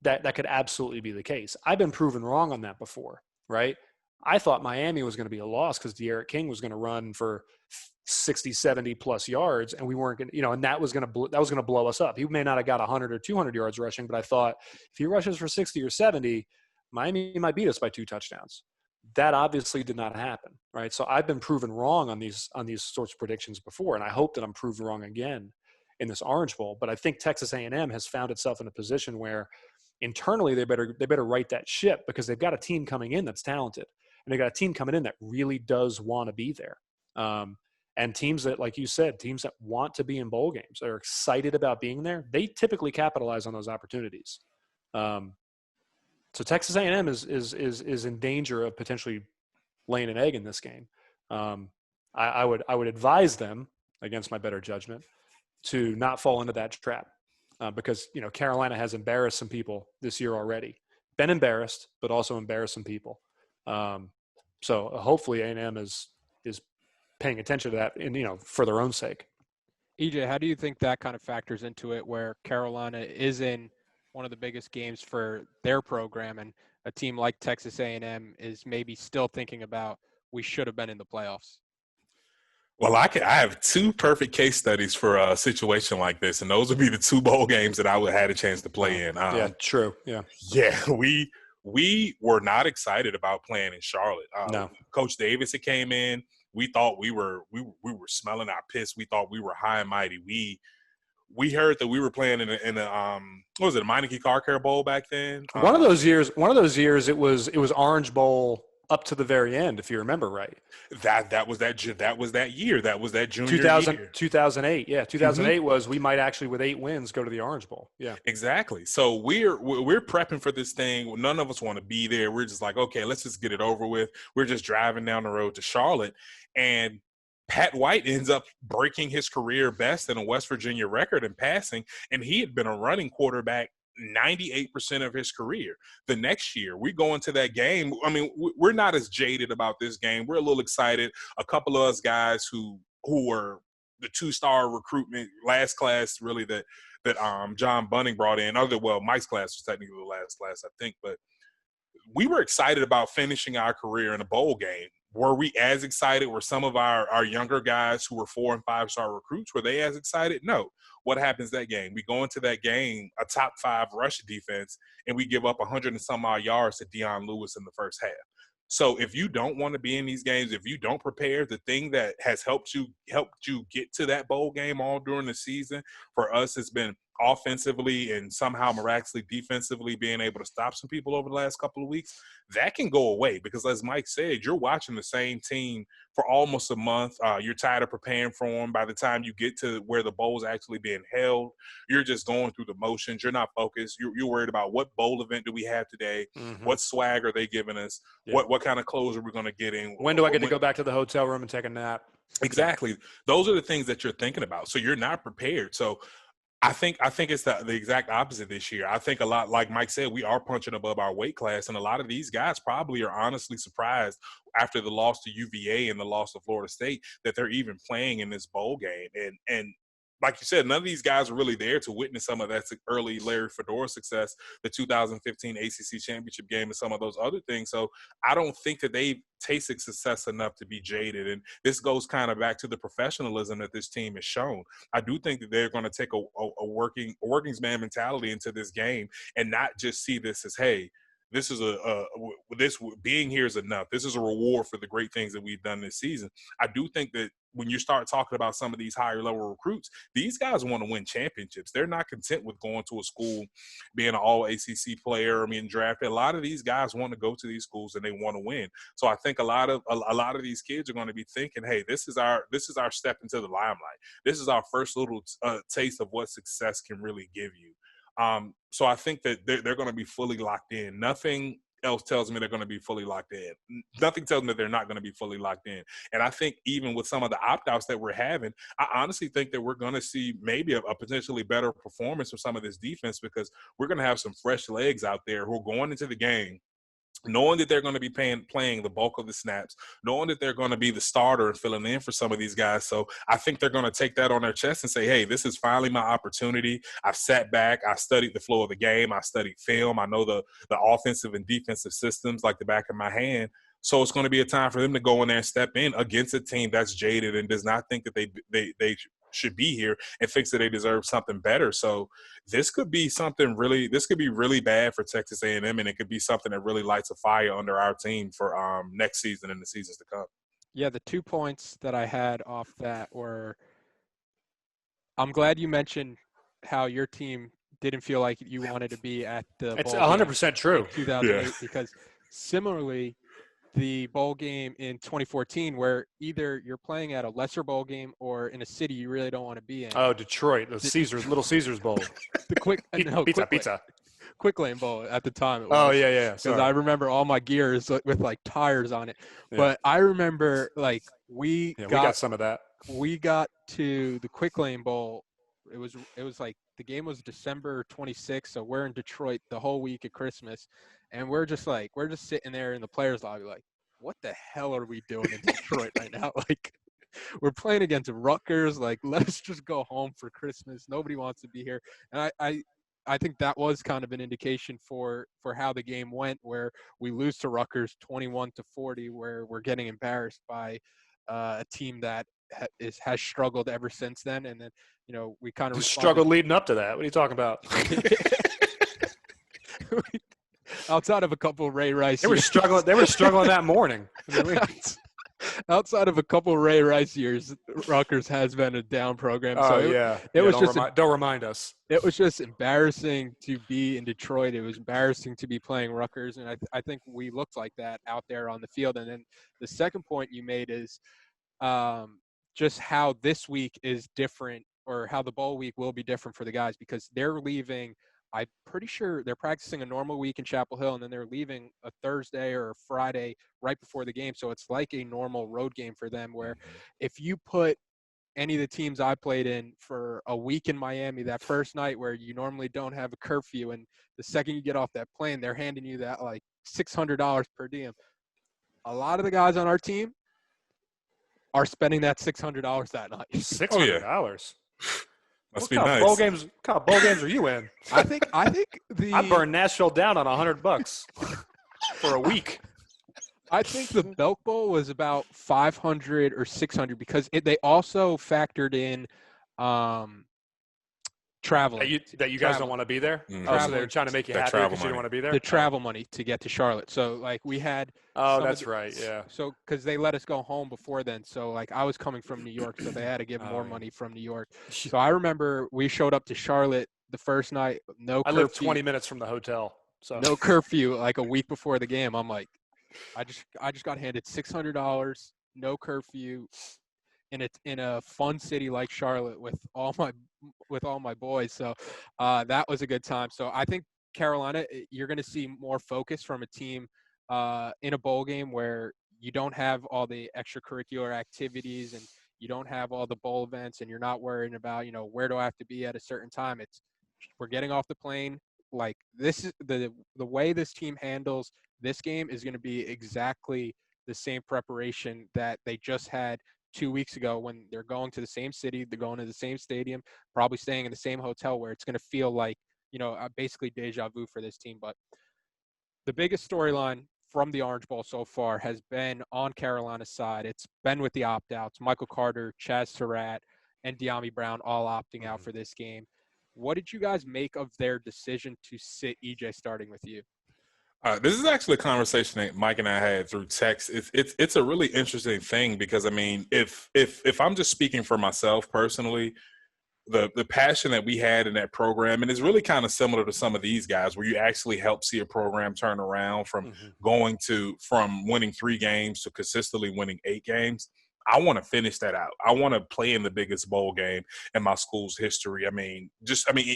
that could absolutely be the case. I've been proven wrong on that before, right? I thought Miami was going to be a loss because De'Aaron King was going to run for 60, 70 plus yards, and we weren't going to, and that was going to blow us up. He may not have got 100 or 200 yards rushing, but I thought if he rushes for 60 or 70, Miami might beat us by 2 touchdowns. That obviously did not happen, right? So I've been proven wrong on these sorts of predictions before, and I hope that I'm proven wrong again in this Orange Bowl. But I think Texas A&M has found itself in a position where internally they better right that ship, because they've got a team coming in that's talented, and they've got a team coming in that really does want to be there. And teams that, like you said, teams that want to be in bowl games, are excited about being there, they typically capitalize on those opportunities. So Texas A&M is in danger of potentially laying an egg in this game. I would advise them, against my better judgment, to not fall into that trap, because Carolina has embarrassed some people this year already. Been embarrassed, but also embarrassed some people. So hopefully A&M is paying attention to that, and for their own sake. EJ, how do you think that kind of factors into it, where Carolina is in one of the biggest games for their program, and a team like Texas A&M is maybe still thinking about, we should have been in the playoffs? Well, I have 2 perfect case studies for a situation like this, and those would be the 2 bowl games that I would have had a chance to play in. Yeah, true. Yeah. Yeah, we were not excited about playing in Charlotte. No. Coach Davis had came in. we thought we were smelling our piss. We thought we were high and mighty. We heard that we were playing in a what was it, a Meineke Car Care Bowl back then? One of those years, it was Orange Bowl up to the very end, if you remember right. That was that year. That was that junior year. 2008. Yeah, 2008 was we might actually with 8 wins go to the Orange Bowl. Yeah, exactly. So we're prepping for this thing. None of us want to be there. We're just like, okay, let's just get it over with. We're just driving down the road to Charlotte, and Pat White ends up breaking his career best in a West Virginia record in passing, and he had been a running quarterback 98% of his career. The next year, we go into that game. I mean, we're not as jaded about this game. We're a little excited. A couple of us guys who were the 2-star recruitment last class, really, that John Bunning brought in. Mike's class was technically the last class, I think, but we were excited about finishing our career in a bowl game. Were we as excited? Were some of our younger guys who were 4- and 5-star recruits, were they as excited? No. What happens that game? We go into that game, a top 5 rush defense, and we give up 100 and some odd yards to Dion Lewis in the first half. So if you don't want to be in these games, if you don't prepare, the thing that has helped you get to that bowl game all during the season for us has been offensively and somehow miraculously defensively being able to stop some people over the last couple of weeks. That can go away because, as Mike said, you're watching the same team for almost a month. You're tired of preparing for them. By the time you get to where the bowl's actually being held, you're just going through the motions. You're not focused. You're worried about what bowl event do we have today? Mm-hmm. What swag are they giving us? Yeah. What kind of clothes are we going to get in? When do I get to go back to the hotel room and take a nap? Exactly. Those are the things that you're thinking about. So you're not prepared. So I think it's the exact opposite this year. I think a lot, like Mike said, we are punching above our weight class, and a lot of these guys probably are honestly surprised after the loss to UVA and the loss to Florida State that they're even playing in this bowl game. And like you said, none of these guys are really there to witness some of that early Larry Fedora success, the 2015 ACC championship game, and some of those other things. So I don't think that they've tasted success enough to be jaded. And this goes kind of back to the professionalism that this team has shown. I do think that they're going to take a workings man mentality into this game and not just see this as, hey, this is this being here is enough. This is a reward for the great things that we've done this season. I do think that when you start talking about some of these higher level recruits, these guys want to win championships. They're not content with going to a school, being an all-ACC player, or being drafted. A lot of these guys want to go to these schools and they want to win. So I think a lot of these kids are going to be thinking, hey, this is our step into the limelight. This is our first little taste of what success can really give you. So I think that they're going to be fully locked in. Nothing else tells me they're going to be fully locked in. Nothing tells me they're not going to be fully locked in. And I think even with some of the opt-outs that we're having, I honestly think that we're going to see maybe a potentially better performance from some of this defense because we're going to have some fresh legs out there who are going into the game knowing that they're going to be playing the bulk of the snaps, knowing that they're going to be the starter and filling in for some of these guys. So I think they're going to take that on their chest and say, hey, this is finally my opportunity. I've sat back. I studied the flow of the game. I studied film. I know the offensive and defensive systems like the back of my hand. So it's going to be a time for them to go in there and step in against a team that's jaded and does not think that they should be here and thinks that they deserve something better. So this could be really bad for Texas A&M, and it could be something that really lights a fire under our team for next season and the seasons to come. Yeah, the 2 points that I had off that were, I'm glad you mentioned how your team didn't feel like you wanted to be at the It's bowl 100% true. 2008 because similarly, the bowl game in 2014 where either you're playing at a lesser bowl game or in a city you really don't want to be in. Oh, Detroit, Little Caesars Bowl. Pizza. Quick Lane Bowl at the time. It was. Oh, yeah. Because I remember all my gear is with like tires on it. Yeah. But I remember like we got some of that. We got to the Quick Lane Bowl. It was like the game was December 26th, so we're in Detroit the whole week at Christmas. And we're just sitting there in the players' lobby like, what the hell are we doing in Detroit right now? Like, we're playing against Rutgers. Like, let us just go home for Christmas. Nobody wants to be here. And I think that was kind of an indication for how the game went, where we lose to Rutgers 21-40, where we're getting embarrassed by a team that has struggled ever since then. And then, we kind of struggled leading up to that. What are you talking about? Outside of a couple of Ray Rice, they were struggling that morning. outside of a couple Ray Rice years, Rutgers has been a down program. So it was don't remind us. It was just embarrassing to be in Detroit. It was embarrassing to be playing Rutgers, and I think we looked like that out there on the field. And then the second point you made is just how this week is different, or how the bowl week will be different for the guys, because they're leaving. I'm pretty sure they're practicing a normal week in Chapel Hill, and then they're leaving a Thursday or a Friday right before the game. So it's like a normal road game for them, where if you put any of the teams I played in for a week in Miami, that first night where you normally don't have a curfew, and the second you get off that plane, they're handing you that like $600 per diem. A lot of the guys on our team are spending that $600 that night. $600. Must What be kind nice. What kind of bowl games are you in? I think I burned Nashville down on $100 for a week. I think the Belk Bowl was about 500 or 600 because they also factored in traveling. That you guys don't want to be there? Mm-hmm. Oh, so they were trying to make you happy because you didn't want to be there? The travel money to get to Charlotte. So, like, we had – Oh, that's right, yeah. So, because they let us go home before then. So, like, I was coming from New York, so they had to give more money from New York. So, I remember we showed up to Charlotte the first night, no curfew. I lived 20 minutes from the hotel. So no curfew, like a week before the game. I'm like, I just got handed $600, no curfew, in a fun city like Charlotte with all my boys. So that was a good time. So I think Carolina, you're going to see more focus from a team in a bowl game where you don't have all the extracurricular activities and you don't have all the bowl events, and you're not worrying about, where do I have to be at a certain time. We're getting off the plane. Like, this is the way this team handles this game is going to be exactly the same preparation that they just had 2 weeks ago when they're going to the same city, they're going to the same stadium, probably staying in the same hotel, where it's going to feel like, basically deja vu for this team. But the biggest storyline from the Orange Bowl so far has been on Carolina's side. It's been with the opt-outs. Michael Carter, Chazz Surratt, and De'Ami Brown all opting out for this game. What did you guys make of their decision to sit EJ, starting with you? This is actually a conversation that Mike and I had through text. It's a really interesting thing because, I mean, if I'm just speaking for myself personally, the passion that we had in that program, and it's really kind of similar to some of these guys where you actually help see a program turn around from from winning 3 games to consistently winning 8 games. I want to finish that out. I want to play in the biggest bowl game in my school's history. I mean,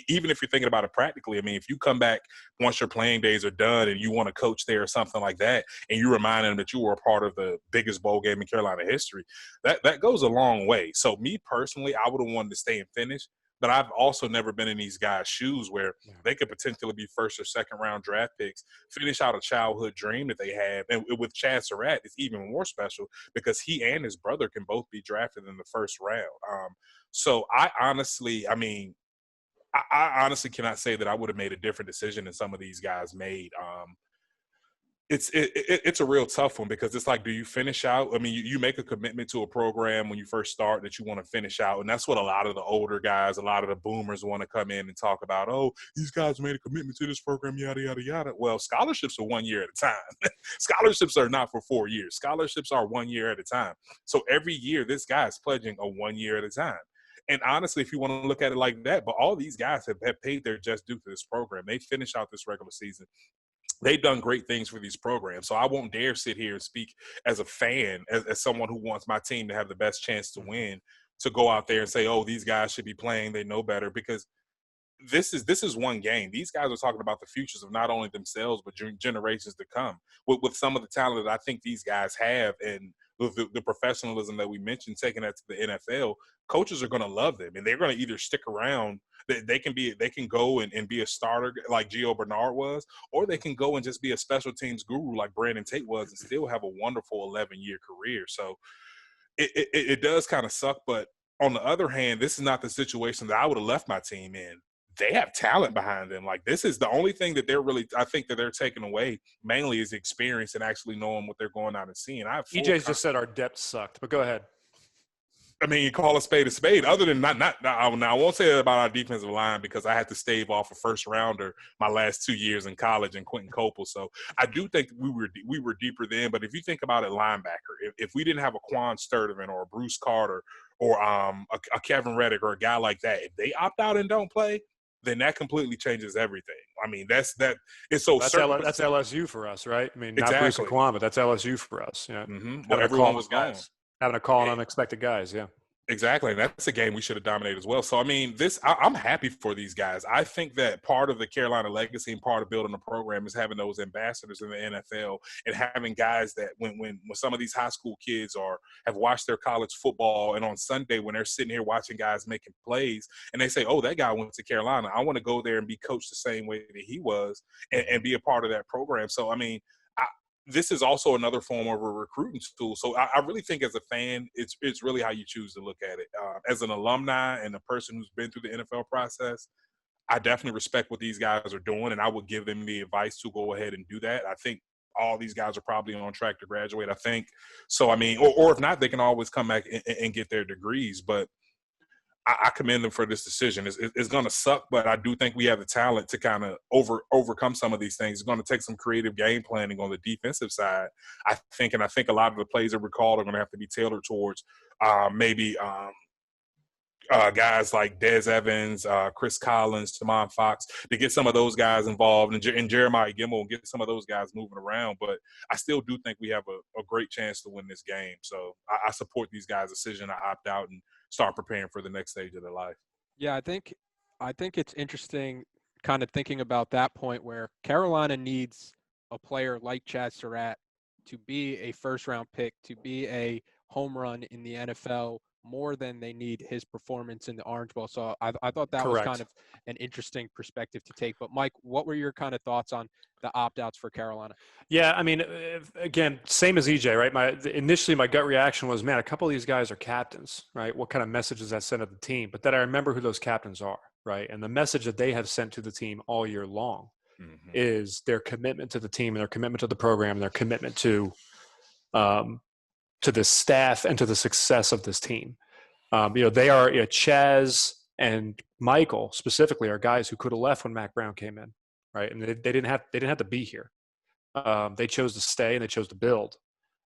even if you're thinking about it practically, I mean, if you come back once your playing days are done and you want to coach there or something like that, and you remind them that you were a part of the biggest bowl game in Carolina history, that goes a long way. So me personally, I would have wanted to stay and finish. But I've also never been in these guys' shoes where they could potentially be first or second round draft picks, finish out a childhood dream that they have. And with Chazz Surratt, it's even more special because he and his brother can both be drafted in the first round. So I honestly cannot say that I would have made a different decision than some of these guys made. It's a real tough one because it's like, do you finish out? I mean, you make a commitment to a program when you first start that you want to finish out. And that's what a lot of the older guys, a lot of the boomers want to come in and talk about. Oh, these guys made a commitment to this program, yada, yada, yada. Well, scholarships are 1 year at a time. Scholarships are not for 4 years. Scholarships are 1 year at a time. So every year, this guy is pledging a 1 year at a time. And honestly, if you want to look at it like that, but all these guys have paid their just due to this program. They finish out this regular season. They've done great things for these programs. So I won't dare sit here and speak as a fan, as someone who wants my team to have the best chance to win, to go out there and say, oh, these guys should be playing, they know better, because this is one game. These guys are talking about the futures of not only themselves, but generations to come. With some of the talent that I think these guys have and the professionalism that we mentioned, taking that to the NFL, coaches are going to love them, and they're going to either stick around. They can go and be a starter like Gio Bernard was, or they can go and just be a special teams guru like Brandon Tate was and still have a wonderful 11-year career. So it does kind of suck, but on the other hand, this is not the situation that I would have left my team in. They have talent behind them. Like, this is the only thing that I think that they're taking away mainly is experience and actually knowing what they're going out and seeing. EJ's just said our depth sucked, but go ahead. I mean, you call a spade a spade. Other than not, I won't say that about our defensive line because I had to stave off a first rounder my last 2 years in college and Quentin Copel. So I do think we were deeper then. But if you think about it, linebacker, if we didn't have a Quan Sturdivant or a Bruce Carter or a Kevin Reddick or a guy like that, if they opt out and don't play, then that completely changes everything. I mean, that's so that's LSU for us, right? I mean, not Bruce and Quan, but that's LSU for us. Yeah, Well, everyone was gone. Having to call on unexpected guys, yeah. Exactly, and that's a game we should have dominated as well. So, I mean, I'm happy for these guys. I think that part of the Carolina legacy and part of building a program is having those ambassadors in the NFL and having guys that when some of these high school kids have watched their college football and on Sunday when they're sitting here watching guys making plays and they say, oh, that guy went to Carolina. I want to go there and be coached the same way that he was and be a part of that program. So, I mean, this is also another form of a recruiting tool. So I really think as a fan, it's really how you choose to look at it. As an alumni and a person who's been through the NFL process, I definitely respect what these guys are doing, and I would give them the advice to go ahead and do that. I think all these guys are probably on track to graduate, I think. So, I mean, or if not, they can always come back and get their degrees. But I commend them for this decision. It's going to suck, but I do think we have the talent to kind of overcome some of these things. It's going to take some creative game planning on the defensive side, I think. And I think a lot of the plays that we're called are going to have to be tailored towards maybe guys like Des Evans, Chris Collins, Tamon Fox, to get some of those guys involved, and Jeremiah Gemmel, and get some of those guys moving around. But I still do think we have a great chance to win this game. So I support these guys' decision to opt out and start preparing for the next stage of their life. Yeah, I think it's interesting kind of thinking about that point where Carolina needs a player like Chazz Surratt to be a first-round pick, to be a home run in the NFL more than they need his performance in the Orange Bowl. So I thought that was kind of an interesting perspective to take. But, Mike, what were your kind of thoughts on the opt-outs for Carolina? Yeah, I mean, again, same as EJ, right? Initially, my gut reaction was, man, a couple of these guys are captains, right? What kind of message does that send to the team? But then I remember who those captains are, right? And the message that they have sent to the team all year long is their commitment to the team and their commitment to the program and their commitment to the staff and to the success of this team. They are Chaz and Michael specifically are guys who could have left when Mac Brown came in, right? And they didn't have to be here. They chose to stay and they chose to build.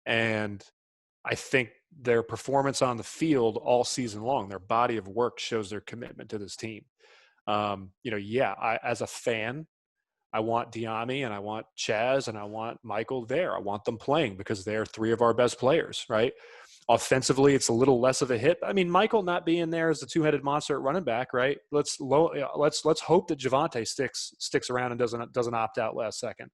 And I think their performance on the field all season long, their body of work shows their commitment to this team. As a fan, I want Diami and I want Chaz and I want Michael there. I want them playing because they're three of our best players, right? Offensively, it's a little less of a hit. I mean, Michael not being there as the two-headed monster at running back, right? Let's hope that Javonte sticks around and doesn't opt out last second.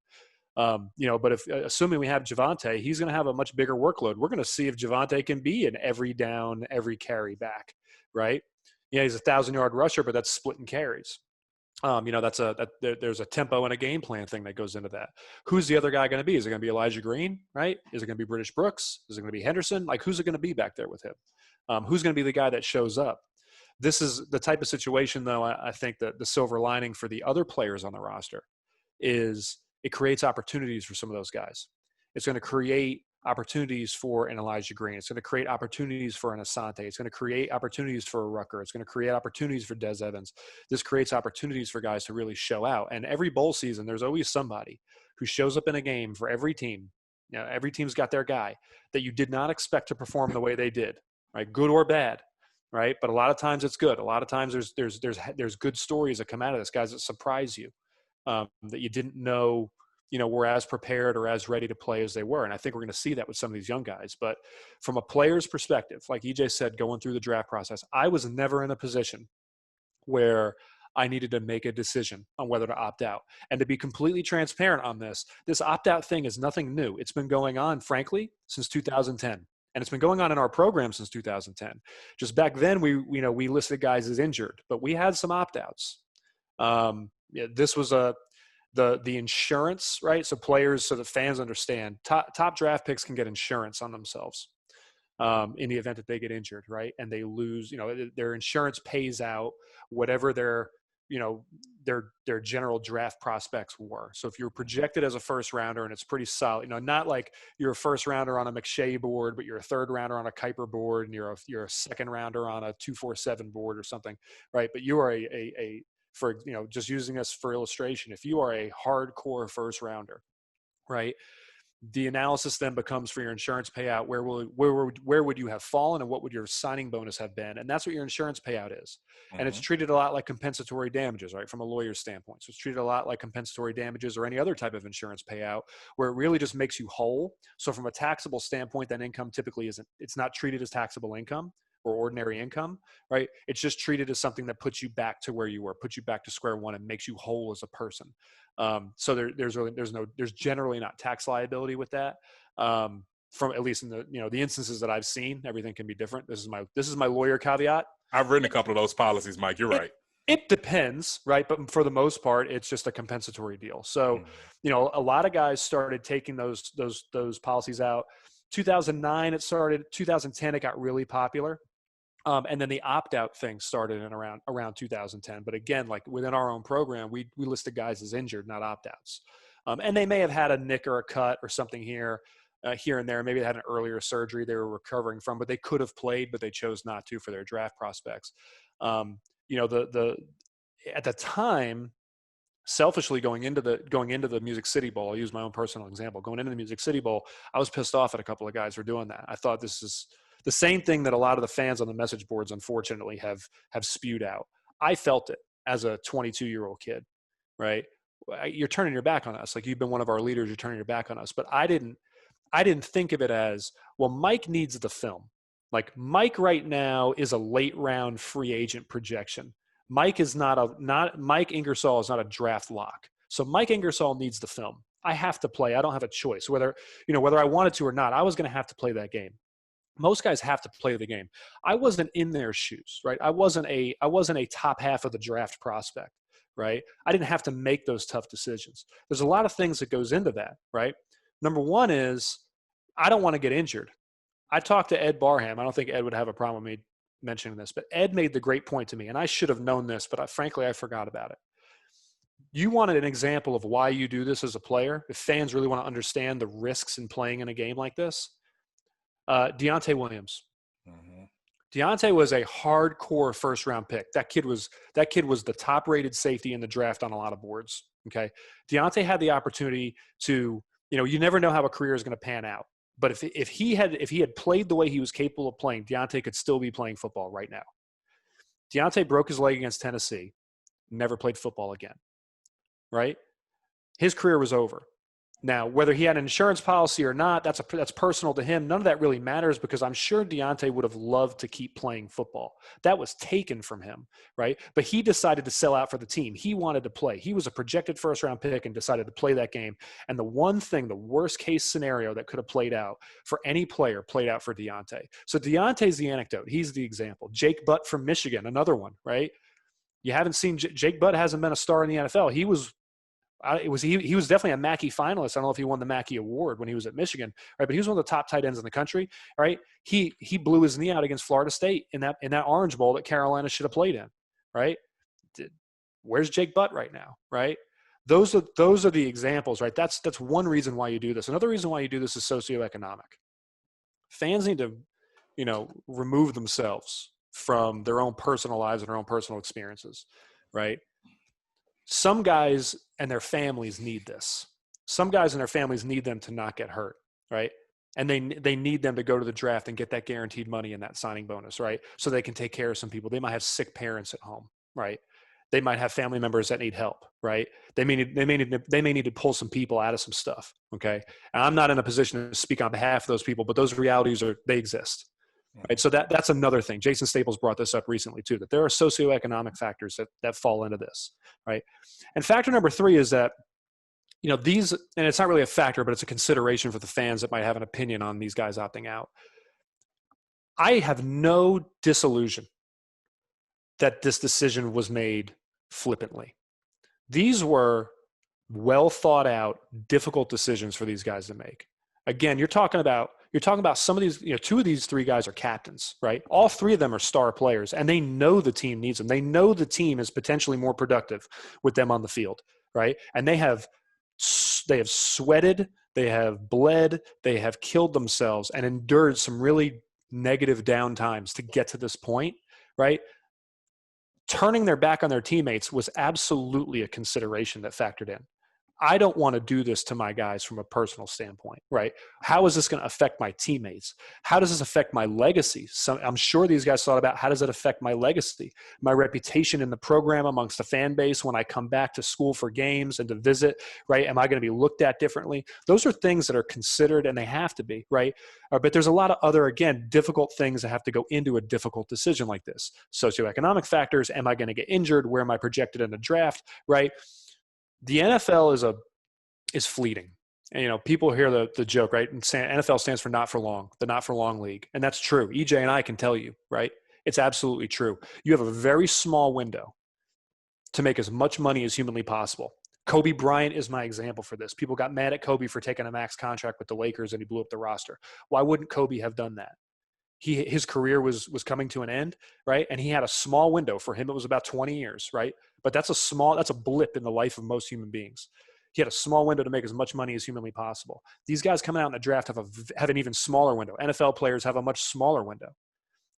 But if assuming we have Javonte, he's going to have a much bigger workload. We're going to see if Javonte can be an every down, every carry back, right? Yeah, he's a 1,000-yard rusher, but that's splitting carries. There's a tempo and a game plan thing that goes into that. Who's the other guy going to be? Is it going to be Elijah Green, right? Is it going to be British Brooks? Is it going to be Henderson? Like, who's it going to be back there with him? Who's going to be the guy that shows up? This is the type of situation, though, I think that the silver lining for the other players on the roster is it creates opportunities for some of those guys. It's going to create opportunities for an Elijah Green. It's going to create opportunities for an Asante. It's going to create opportunities for a Rucker. It's going to create opportunities for Des Evans. This creates opportunities for guys to really show out. And every bowl season, there's always somebody who shows up in a game for every team. Every team's got their guy that you did not expect to perform the way they did, right? Good or bad, right? But a lot of times it's good. A lot of times there's good stories that come out of this, guys that surprise you, that you didn't know were as prepared or as ready to play as they were. And I think we're going to see that with some of these young guys. But from a player's perspective, like EJ said, going through the draft process, I was never in a position where I needed to make a decision on whether to opt out. And to be completely transparent on this opt-out thing is nothing new. It's been going on, frankly, since 2010. And it's been going on in our program since 2010. Just back then, we listed guys as injured, but we had some opt-outs. This was the insurance, right? So players, so that fans understand, top draft picks can get insurance on themselves in the event that they get injured, right? And they lose, their insurance pays out whatever their their general draft prospects were. So if you're projected as a first rounder and it's pretty solid, not like you're a first rounder on a McShay board, but you're a third rounder on a Kuiper board, and you're a second rounder on a 247 board or something, right? But you are for just using this for illustration, if you are a hardcore first rounder, right? The analysis then becomes for your insurance payout, where would you have fallen and what would your signing bonus have been? And that's what your insurance payout is. And it's treated a lot like compensatory damages, right? From a lawyer's standpoint. So it's treated a lot like compensatory damages or any other type of insurance payout, where it really just makes you whole. So from a taxable standpoint, that income typically it's not treated as taxable income or ordinary income, right? It's just treated as something that puts you back to where you were, puts you back to square one, and makes you whole as a person. So there's generally not tax liability with that. From at least in the instances that I've seen, everything can be different. This is my lawyer caveat. I've written a couple of those policies, Mike. You're right. It depends, right? But for the most part, it's just a compensatory deal. So, a lot of guys started taking those policies out. 2009 it started. 2010 it got really popular. And then the opt-out thing started in around 2010. But again, like within our own program, we listed guys as injured, not opt-outs. And they may have had a nick or a cut or something here and there. Maybe they had an earlier surgery they were recovering from, but they could have played, but they chose not to for their draft prospects. At the time, selfishly going into the Music City Bowl, I'll use my own personal example. Going into the Music City Bowl, I was pissed off at a couple of guys for doing that. I thought this is the same thing that a lot of the fans on the message boards, unfortunately, have spewed out. I felt it as a 22-year-old kid, right? You're turning your back on us. Like, you've been one of our leaders. You're turning your back on us. But I didn't think of it as, well, Mike needs the film. Like, Mike right now is a late round free agent projection. Mike Ingersoll is not a draft lock. So Mike Ingersoll needs the film. I have to play. I don't have a choice. Whether I wanted to or not, I was going to have to play that game. Most guys have to play the game. I wasn't in their shoes, right? I wasn't a top half of the draft prospect, right? I didn't have to make those tough decisions. There's a lot of things that goes into that, right? Number one is, I don't want to get injured. I talked to Ed Barham. I don't think Ed would have a problem with me mentioning this, but Ed made the great point to me, and I should have known this, but frankly, I forgot about it. You wanted an example of why you do this as a player. If fans really want to understand the risks in playing in a game like this, Javonte Williams. Javonte was a hardcore first-round pick. That kid was the top-rated safety in the draft on a lot of boards. Okay, Javonte had the opportunity to, you never know how a career is going to pan out. But if he had played the way he was capable of playing, Javonte could still be playing football right now. Javonte broke his leg against Tennessee, never played football again. Right? His career was over. Now, whether he had an insurance policy or not, that's personal to him. None of that really matters, because I'm sure Javonte would have loved to keep playing football. That was taken from him, right? But he decided to sell out for the team. He wanted to play. He was a projected first-round pick and decided to play that game. And the worst-case scenario that could have played out for any player played out for Javonte. So Deontay's the anecdote. He's the example. Jake Butt from Michigan, another one, right? You haven't seen Jake Butt hasn't been a star in the NFL. He was definitely a Mackey finalist. I don't know if he won the Mackey Award when he was at Michigan, right? But he was one of the top tight ends in the country, right? He blew his knee out against Florida State in that Orange Bowl that Carolina should have played in, right? Where's Jake Butt right now, right? Those are the examples, right? That's one reason why you do this. Another reason why you do this is socioeconomic. Fans need to, remove themselves from their own personal lives and their own personal experiences, right? Some guys and their families need this. Some guys and their families need them to not get hurt, right? And they need them to go to the draft and get that guaranteed money and that signing bonus, right? So they can take care of some people. They might have sick parents at home, right? They might have family members that need help, right? They may need to pull some people out of some stuff, okay? And I'm not in a position to speak on behalf of those people, but those realities they exist. Right. So that's another thing. Jason Staples brought this up recently too, that there are socioeconomic factors that fall into this, right? And factor number 3 is that, these, and it's not really a factor, but it's a consideration for the fans that might have an opinion on these guys opting out. I have no disillusion that this decision was made flippantly. These were well thought out, difficult decisions for these guys to make. Again, you're talking about You're talking about some of these, two of these three guys are captains, right? All three of them are star players, and they know the team needs them. They know the team is potentially more productive with them on the field, right? And they have sweated, they have bled, they have killed themselves and endured some really negative down times to get to this point, right? Turning their back on their teammates was absolutely a consideration that factored in. I don't want to do this to my guys from a personal standpoint, right? How is this going to affect my teammates? How does this affect my legacy? So I'm sure these guys thought about, how does it affect my legacy, my reputation in the program amongst the fan base when I come back to school for games and to visit, right? Am I going to be looked at differently? Those are things that are considered, and they have to be, right? But there's a lot of other, again, difficult things that have to go into a difficult decision like this. Socioeconomic factors. Am I going to get injured? Where am I projected in the draft, right? The NFL is fleeting. And, people hear the joke, right? And NFL stands for not for long, the not for long league. And that's true. EJ and I can tell you, right? It's absolutely true. You have a very small window to make as much money as humanly possible. Kobe Bryant is my example for this. People got mad at Kobe for taking a max contract with the Lakers and he blew up the roster. Why wouldn't Kobe have done that? His career was coming to an end, right? And he had a small window. For him, it was about 20 years, right? But that's a blip in the life of most human beings. He had a small window to make as much money as humanly possible. These guys coming out in the draft have an even smaller window. NFL players have a much smaller window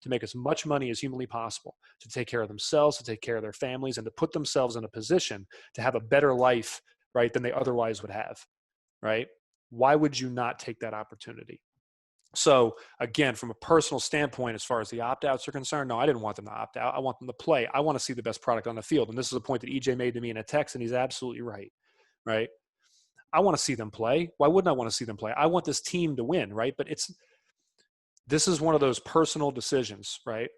to make as much money as humanly possible, to take care of themselves, to take care of their families, and to put themselves in a position to have a better life, right, than they otherwise would have, right? Why would you not take that opportunity? So again, from a personal standpoint, as far as the opt-outs are concerned, no, I didn't want them to opt out. I want them to play. I want to see the best product on the field. And this is a point that EJ made to me in a text, and he's absolutely right, right? I want to see them play. Why wouldn't I want to see them play? I want this team to win, right? But this is one of those personal decisions, right,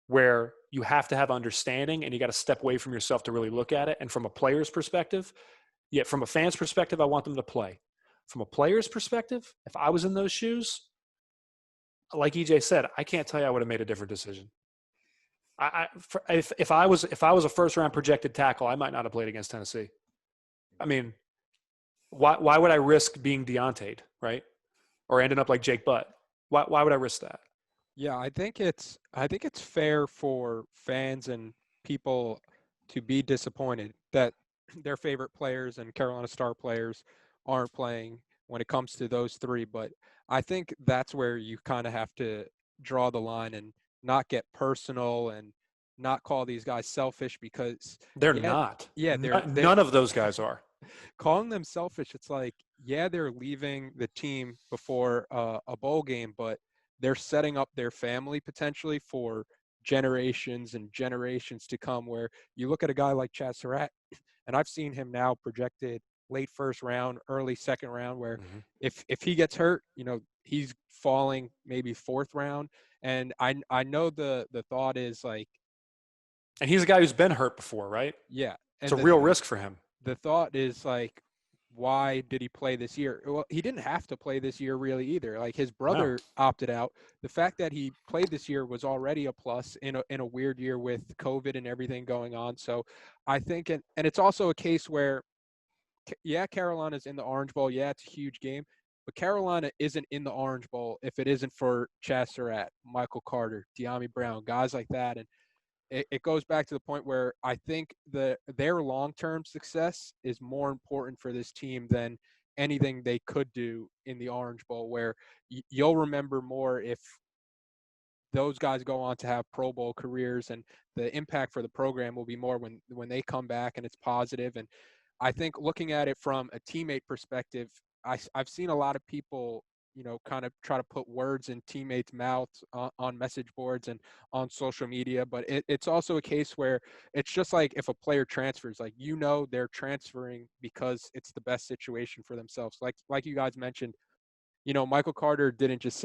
where you have to have understanding and you got to step away from yourself to really look at it. And from a player's perspective, from a fan's perspective, I want them to play. From a player's perspective, if I was in those shoes, like EJ said, I can't tell you I would have made a different decision. If I was a first round projected tackle, I might not have played against Tennessee. I mean, why would I risk being Deontay'd, right? Or ending up like Jake Butt? Why would I risk that? Yeah, I think it's fair for fans and people to be disappointed that their favorite players and Carolina star players aren't playing when it comes to those three. But I think that's where you kind of have to draw the line and not get personal and not call these guys selfish, because they're not. Yeah, none of those guys are. Calling them selfish, it's like, yeah, they're leaving the team before a bowl game, but they're setting up their family potentially for generations and generations to come. Where you look at a guy like Chazz Surratt, and I've seen him now projected late first round, early second round, where if he gets hurt, he's falling maybe fourth round. And I know the thought is like, and he's a guy who's been hurt before, right? Yeah. It's a real risk for him. The thought is like, why did he play this year? Well, he didn't have to play this year really either. Like, his brother opted out. The fact that he played this year was already a plus in a weird year with COVID and everything going on. So I think, and it's also a case where, yeah, Carolina's in the Orange Bowl. Yeah, it's a huge game. But Carolina isn't in the Orange Bowl if it isn't for Chazz Surratt, Michael Carter, De'Ami Brown, guys like that. And it goes back to the point where I think their long-term success is more important for this team than anything they could do in the Orange Bowl, where you'll remember more if those guys go on to have Pro Bowl careers, and the impact for the program will be more when they come back and it's positive. And I think looking at it from a teammate perspective, I've seen a lot of people, kind of try to put words in teammates' mouths on message boards and on social media. But it's also a case where it's just like if a player transfers, like, they're transferring because it's the best situation for themselves. Like you guys mentioned, Michael Carter didn't just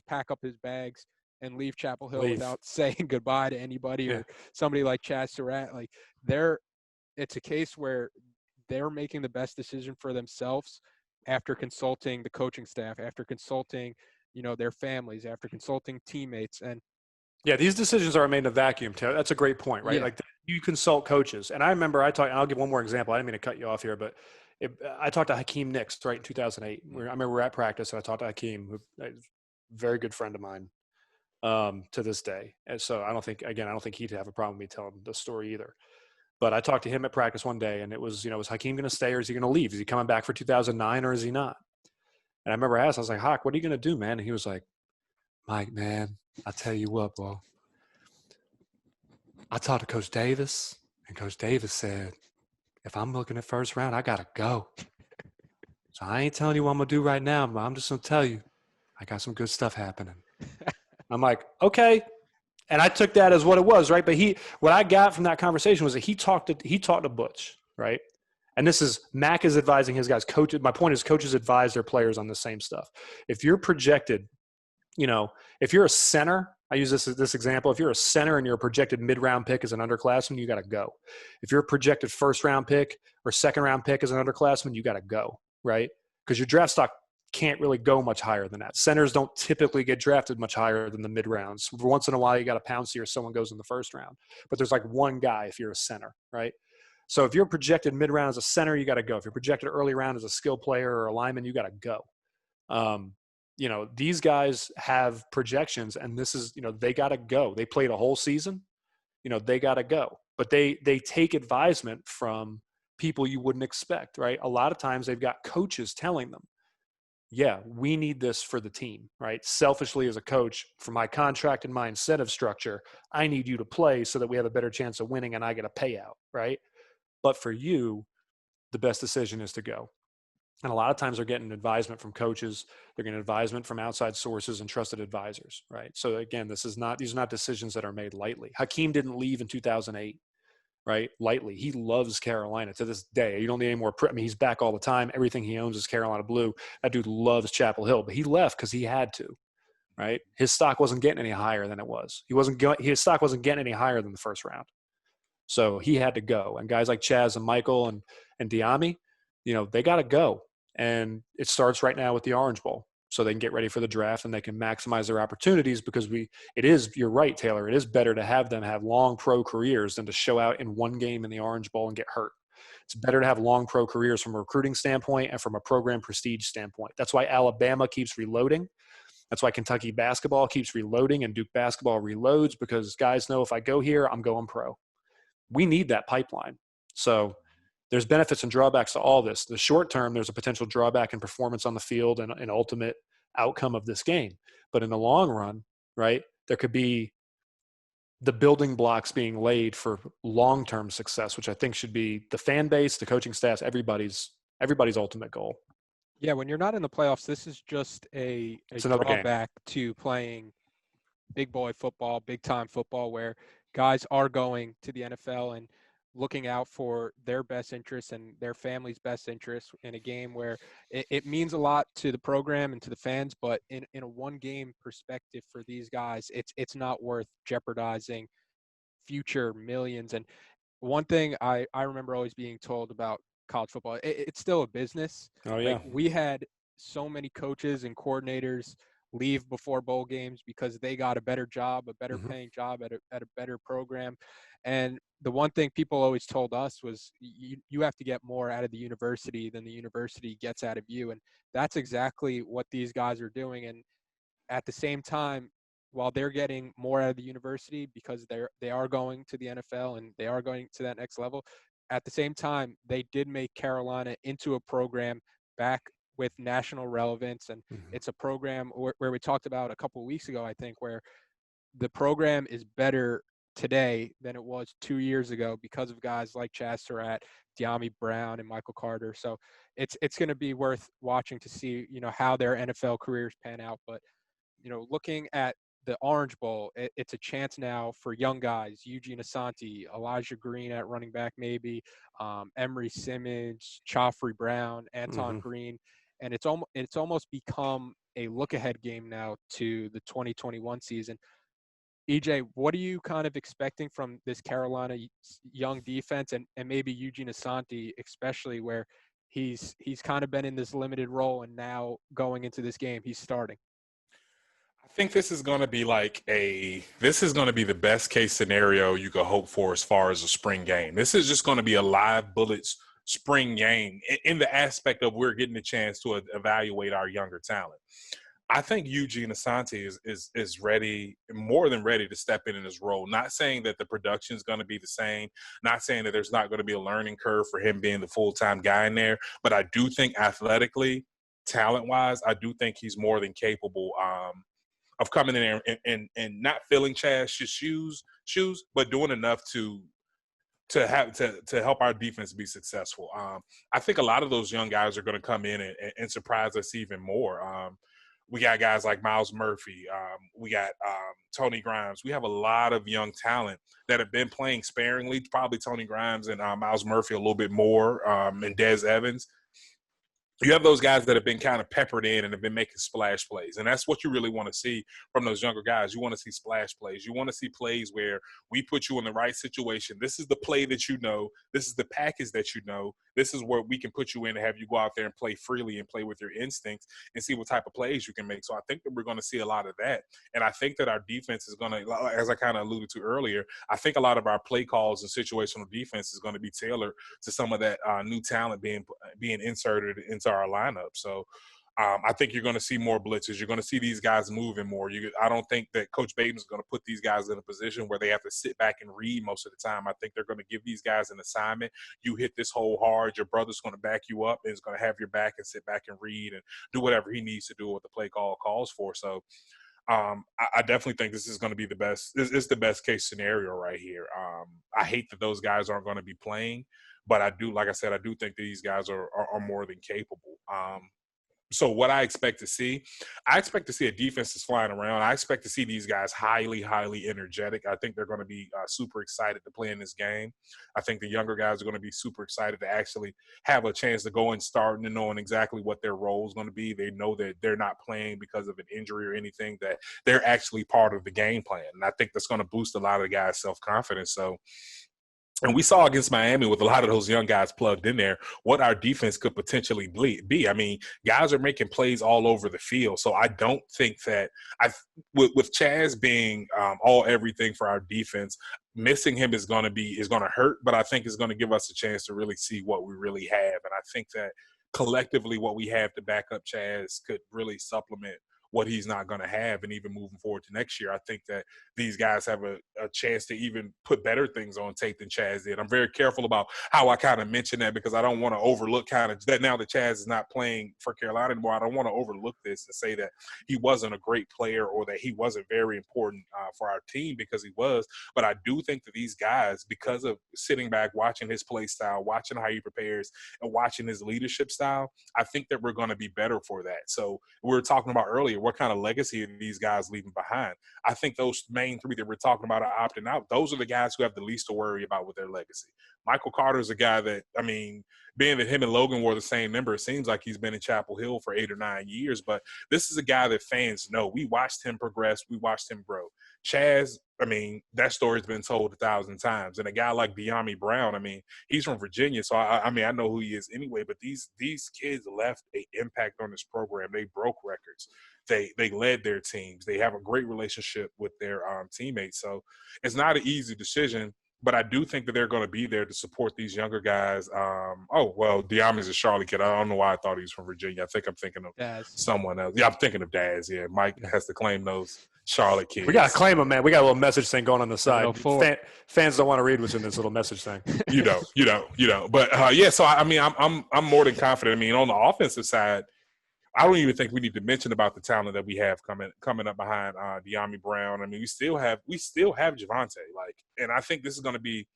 pack up his bags and leave Chapel Hill without saying goodbye to anybody, or somebody like Chazz Surratt. Like, it's a case where they're making the best decision for themselves after consulting the coaching staff, after consulting, their families, after consulting teammates. And yeah, these decisions are made in a vacuum. That's a great point, right? Yeah. Like, you consult coaches. And I remember and I'll give one more example. I didn't mean to cut you off here, but I talked to Hakeem Nicks right in 2008. I remember we were at practice, and I talked to Hakeem, who is a very good friend of mine to this day. And so I don't think he'd have a problem with me telling the story either. But I talked to him at practice one day, and it was, is Hakeem going to stay or is he going to leave? Is he coming back for 2009 or is he not? And I remember I asked, I was like, Hawk, what are you going to do, man? And he was like, Mike, man, I tell you what, boy. I talked to Coach Davis, and Coach Davis said, if I'm looking at first round, I got to go. So I ain't telling you what I'm going to do right now, but I'm just going to tell you, I got some good stuff happening. I'm like, okay. And I took that as what it was, right? But what I got from that conversation was that he talked to Butch, right? And this is Mac is advising his guys. My point is coaches advise their players on the same stuff. If you're projected, if you're a center, I use this example. If you're a center and you're a projected mid-round pick as an underclassman, you got to go. If you're a projected first-round pick or second-round pick as an underclassman, you got to go, right? Because your draft stock can't really go much higher than that. Centers don't typically get drafted much higher than the mid-rounds. Once in a while, you got a Pouncey or someone goes in the first round. But there's like one guy if you're a center, right? So if you're projected mid-round as a center, you got to go. If you're projected early round as a skill player or a lineman, you got to go. These guys have projections, and this is, they got to go. They played a whole season. They got to go. But they take advisement from people you wouldn't expect, right? A lot of times they've got coaches telling them, yeah, we need this for the team, right? Selfishly as a coach, for my contract and my incentive structure, I need you to play so that we have a better chance of winning and I get a payout, right? But for you, the best decision is to go. And a lot of times they're getting advisement from coaches. They're getting advisement from outside sources and trusted advisors, right? So again, these are not decisions that are made lightly. Hakeem didn't leave in 2008. Right? Lightly. He loves Carolina to this day. You don't need any more. He's back all the time. Everything he owns is Carolina blue. That dude loves Chapel Hill, but he left because he had to, right? His stock wasn't getting any higher than it was. His stock wasn't getting any higher than the first round. So he had to go. And guys like Chazz and Michael and Diami, they got to go. And it starts right now with the Orange Bowl. So they can get ready for the draft and they can maximize their opportunities because you're right, Taylor, it is better to have them have long pro careers than to show out in one game in the Orange Bowl and get hurt. It's better to have long pro careers from a recruiting standpoint and from a program prestige standpoint. That's why Alabama keeps reloading. That's why Kentucky basketball keeps reloading and Duke basketball reloads, because guys know if I go here, I'm going pro. We need that pipeline. So there's benefits and drawbacks to all this. The short term, there's a potential drawback in performance on the field and an ultimate outcome of this game. But in the long run, right, there could be the building blocks being laid for long-term success, which I think should be the fan base, the coaching staff, everybody's ultimate goal. Yeah, when you're not in the playoffs, this is just a drawback to playing big boy football, big-time football, where guys are going to the NFL and looking out for their best interests and their family's best interests in a game where it means a lot to the program and to the fans, but in a one-game perspective for these guys, it's not worth jeopardizing future millions. And one thing I remember always being told about college football, it's still a business. Oh, yeah. Like, we had so many coaches and coordinators leave before bowl games because they got a better job, a better paying job at a better program. And the one thing people always told us was you have to get more out of the university than the university gets out of you. And that's exactly what these guys are doing. And at the same time, while they're getting more out of the university because they are going to the NFL and they are going to that next level, at the same time, they did make Carolina into a program back with national relevance. And it's a program where we talked about a couple of weeks ago, I think, where the program is better today than it was 2 years ago because of guys like Chazz Surratt, Diami Brown, and Michael Carter. So it's going to be worth watching to see, how their NFL careers pan out. But, looking at the Orange Bowl, it's a chance now for young guys, Eugene Asante, Elijah Green at running back, maybe Emory Simmons, Joffrey Brown, Anton Green. And it's almost become a look-ahead game now to the 2021 season. EJ, what are you kind of expecting from this Carolina young defense and maybe Eugene Asante, especially where he's kind of been in this limited role and now going into this game, he's starting? I think this is going to be the best case scenario you could hope for as far as a spring game. This is just going to be a live bullets spring game in the aspect of we're getting a chance to evaluate our younger talent. I think Eugene Asante is ready, more than ready to step in his role. Not saying that the production is going to be the same, not saying that there's not going to be a learning curve for him being the full-time guy in there, but I do think athletically, talent-wise, I do think he's more than capable of coming in there and not filling Chazz's shoes, but doing enough to help our defense be successful. I think a lot of those young guys are going to come in and surprise us even more. We got guys like Miles Murphy. We got Tony Grimes. We have a lot of young talent that have been playing sparingly, probably Tony Grimes and Miles Murphy a little bit more, and Des Evans. You have those guys that have been kind of peppered in and have been making splash plays. And that's what you really want to see from those younger guys. You want to see splash plays. You want to see plays where we put you in the right situation. This is the play that you know. This is the package that you know. This is where we can put you in and have you go out there and play freely and play with your instincts and see what type of plays you can make. So I think that we're going to see a lot of that. And I think that our defense is going to, as I kind of alluded to earlier, I think a lot of our play calls and situational defense is going to be tailored to some of that new talent being inserted into our lineup. So I think you're going to see more blitzes. You're going to see these guys moving more. I don't think that Coach Bateman's going to put these guys in a position where they have to sit back and read most of the time. I think they're going to give these guys an assignment. You hit this hole hard. Your brother's going to back you up and is going to have your back and sit back and read and do whatever he needs to do what the play call calls for. So I definitely think this is going to be the best. This is the best case scenario right here. I hate that those guys aren't going to be playing, but I do, like I said, I do think that these guys are more than capable. So what I expect to see a defense that's flying around. I expect to see these guys highly, highly energetic. I think they're going to be super excited to play in this game. I think the younger guys are going to be super excited to actually have a chance to go and start and knowing exactly what their role is going to be. They know that they're not playing because of an injury or anything, that they're actually part of the game plan. And I think that's going to boost a lot of the guys' self-confidence. So, and we saw against Miami with a lot of those young guys plugged in there what our defense could potentially be. I mean, guys are making plays all over the field. So I don't think that with Chazz being all everything for our defense, missing him is going to hurt, but I think it's going to give us a chance to really see what we really have. And I think that collectively what we have to back up Chazz could really supplement what he's not going to have. And even moving forward to next year, I think that these guys have a chance to even put better things on tape than Chazz did. I'm very careful about how I kind of mention that because I don't want to overlook kind of that now that Chazz is not playing for Carolina anymore. I don't want to overlook this and say that he wasn't a great player or that he wasn't very important for our team, because he was. But I do think that these guys, because of sitting back, watching his play style, watching how he prepares, and watching his leadership style, I think that we're going to be better for that. So we were talking about earlier, what kind of legacy are these guys leaving behind? I think those main three that we're talking about are opting out. Those are the guys who have the least to worry about with their legacy. Michael Carter's a guy that, I mean, being that him and Logan were the same number, it seems like he's been in Chapel Hill for 8 or 9 years, but this is a guy that fans know. We watched him progress. We watched him grow. Chazz, I mean, that story's been told 1,000 times. And a guy like De'Ami Brown, I mean, he's from Virginia, so I mean, I know who he is anyway, but these kids left an impact on this program. They broke records. They led their teams. They have a great relationship with their teammates. So it's not an easy decision, but I do think that they're going to be there to support these younger guys. De'Ami's a Charlotte kid. I don't know why I thought he was from Virginia. I think I'm thinking of Daz. someone else. Yeah, I'm thinking of Daz. Yeah, Mike has to claim those Charlotte kids. We got to claim them, man. We got a little message thing going on the side. 704. Fans don't want to read what's in this little message thing. You know. But yeah, so I mean, I'm more than confident. I mean, on the offensive side, I don't even think we need to mention about the talent that we have coming up behind De'Ami Brown. I mean, we still have Javonte, and I think this is going to be.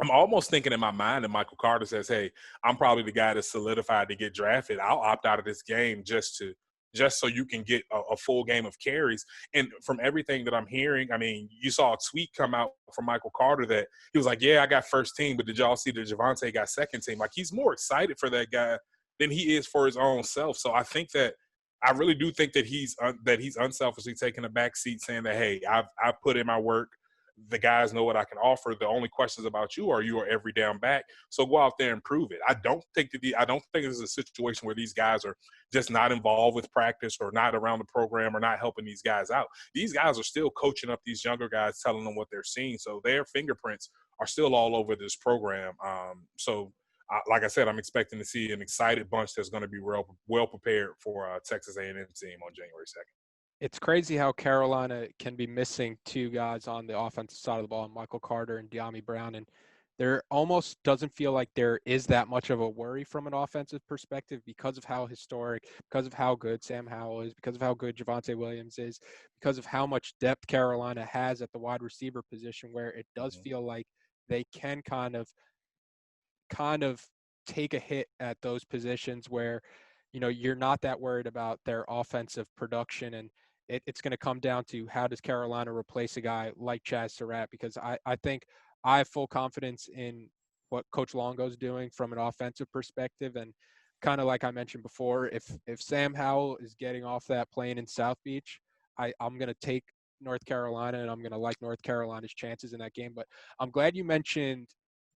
I'm almost thinking in my mind that Michael Carter says, "Hey, I'm probably the guy that's solidified to get drafted. I'll opt out of this game just so you can get a full game of carries." And from everything that I'm hearing, I mean, you saw a tweet come out from Michael Carter that he was like, "Yeah, I got first team, but did y'all see that Javonte got second team?" Like, he's more excited for that guy than he is for his own self. So I really do think that he's unselfishly taking a back seat, saying that, hey, I've put in my work. The guys know what I can offer. The only questions about you are every down back. So go out there and prove it. I don't think this is a situation where these guys are just not involved with practice or not around the program or not helping these guys out. These guys are still coaching up these younger guys, telling them what they're seeing. So their fingerprints are still all over this program. So like I said, I'm expecting to see an excited bunch that's going to be well prepared for Texas A&M team on January 2nd. It's crazy how Carolina can be missing two guys on the offensive side of the ball, Michael Carter and De'Ami Brown, and there almost doesn't feel like there is that much of a worry from an offensive perspective because of how historic, because of how good Sam Howell is, because of how good Javonte Williams is, because of how much depth Carolina has at the wide receiver position, where it does feel like they can kind of take a hit at those positions where, you're not that worried about their offensive production. And it's going to come down to how does Carolina replace a guy like Chazz Surratt, because I think I have full confidence in what Coach Longo's doing from an offensive perspective. And kind of like I mentioned before, if Sam Howell is getting off that plane in South Beach, I'm going to take North Carolina, and I'm going to like North Carolina's chances in that game. But I'm glad you mentioned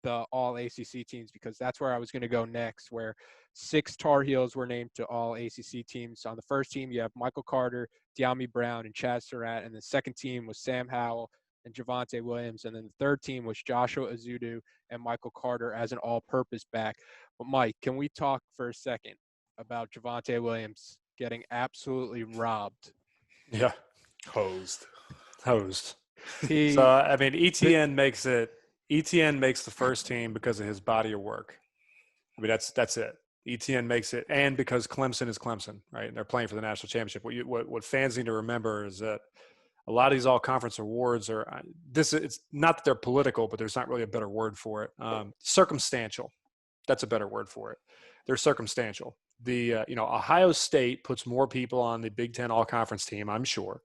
the All-ACC teams, because that's where I was going to go next, where 6 Tar Heels were named to All-ACC teams. On the first team, you have Michael Carter, De'Ami Brown, and Chazz Surratt. And the second team was Sam Howell and Javonte Williams. And then the third team was Joshua Azudu and Michael Carter as an all-purpose back. But, Mike, can we talk for a second about Javonte Williams getting absolutely robbed? Yeah. Hosed. So, I mean, ETN makes the first team because of his body of work. I mean, that's it. ETN makes it, and because Clemson is Clemson, right? And they're playing for the national championship. What fans need to remember is that a lot of these all-conference awards it's not that they're political, but there's not really a better word for it. Circumstantial. That's a better word for it. They're circumstantial. Ohio State puts more people on the Big Ten all-conference team, I'm sure,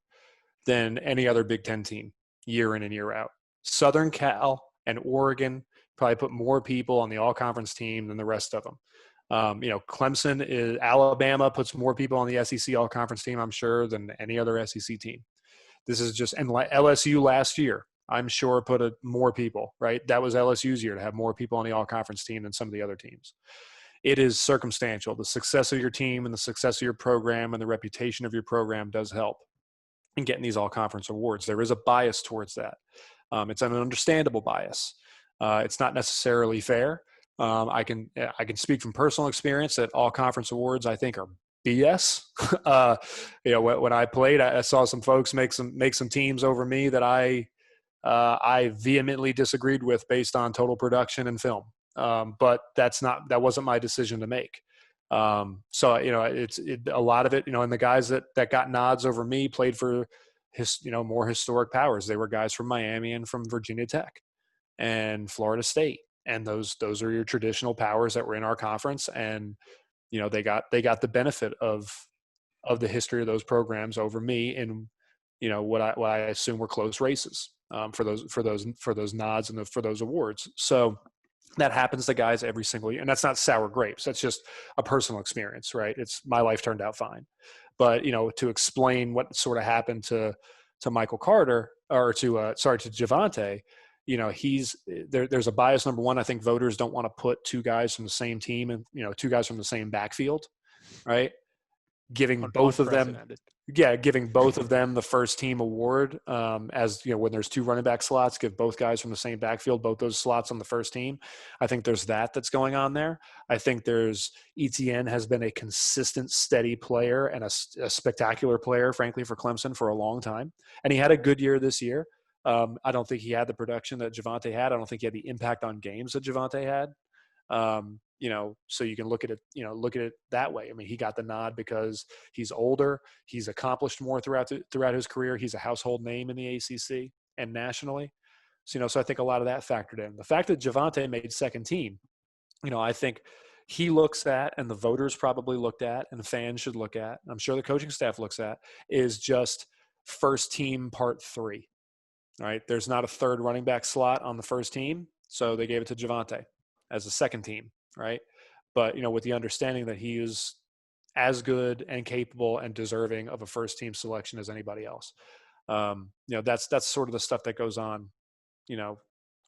than any other Big Ten team year in and year out. Southern Cal and Oregon probably put more people on the all-conference team than the rest of them. Alabama puts more people on the SEC all-conference team, I'm sure, than any other SEC team. This is just – and LSU last year, I'm sure, put more people, right? That was LSU's year to have more people on the all-conference team than some of the other teams. It is circumstantial. The success of your team and the success of your program and the reputation of your program does help in getting these all-conference awards. There is a bias towards that. It's an understandable bias. It's not necessarily fair. I can speak from personal experience that all-conference awards, I think, are BS. When I played, I saw some folks make some teams over me that I vehemently disagreed with based on total production and film. But that wasn't my decision to make. So a lot of it, and the guys that got nods over me played for more historic powers. They were guys from Miami and from Virginia Tech and Florida State. And those are your traditional powers that were in our conference. And, they got the benefit of the history of those programs over me in, what I assume were close races, for those nods and for those awards. So that happens to guys every single year. And that's not sour grapes. That's just a personal experience, right? It's my life turned out fine. But, to explain what sort of happened to Michael Carter or to Javonte, there's a bias. Number one, I think voters don't want to put two guys from the same team and, two guys from the same backfield, right? Giving both of them the first team award, when there's 2 running back slots, give both guys from the same backfield, both those slots on the first team. I think there's that's going on there. I think ETN has been a consistent, steady player and a spectacular player, frankly, for Clemson for a long time. And he had a good year this year. I don't think he had the production that Javonte had. I don't think he had the impact on games that Javonte had. So you can look at it that way. I mean, he got the nod because he's older. He's accomplished more throughout his career. He's a household name in the ACC and nationally. So, so I think a lot of that factored in. The fact that Javonte made second team, I think he looks at, and the voters probably looked at, and the fans should look at, and I'm sure the coaching staff looks at, is just first team part 3. All right. There's not a third running back slot on the first team. So they gave it to Javonte as a second team. Right. But, with the understanding that he is as good and capable and deserving of a first team selection as anybody else. That's sort of the stuff that goes on,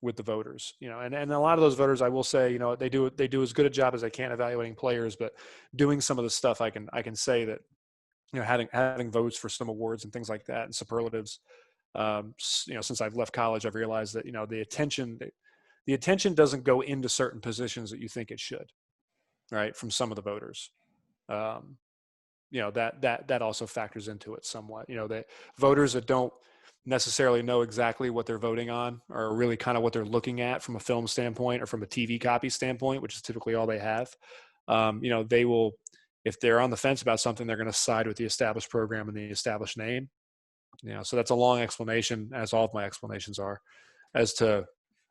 with the voters, and a lot of those voters, I will say, they do as good a job as they can evaluating players, but doing some of the stuff I can say that, having votes for some awards and things like that and superlatives. Since I've left college, I've realized that, the attention the attention doesn't go into certain positions that you think it should, right? From some of the voters. That also factors into it somewhat. That voters that don't necessarily know exactly what they're voting on, or really kind of what they're looking at from a film standpoint or from a TV copy standpoint, which is typically all they have. They will, if they're on the fence about something, they're going to side with the established program and the established name. So that's a long explanation, as all of my explanations are, as to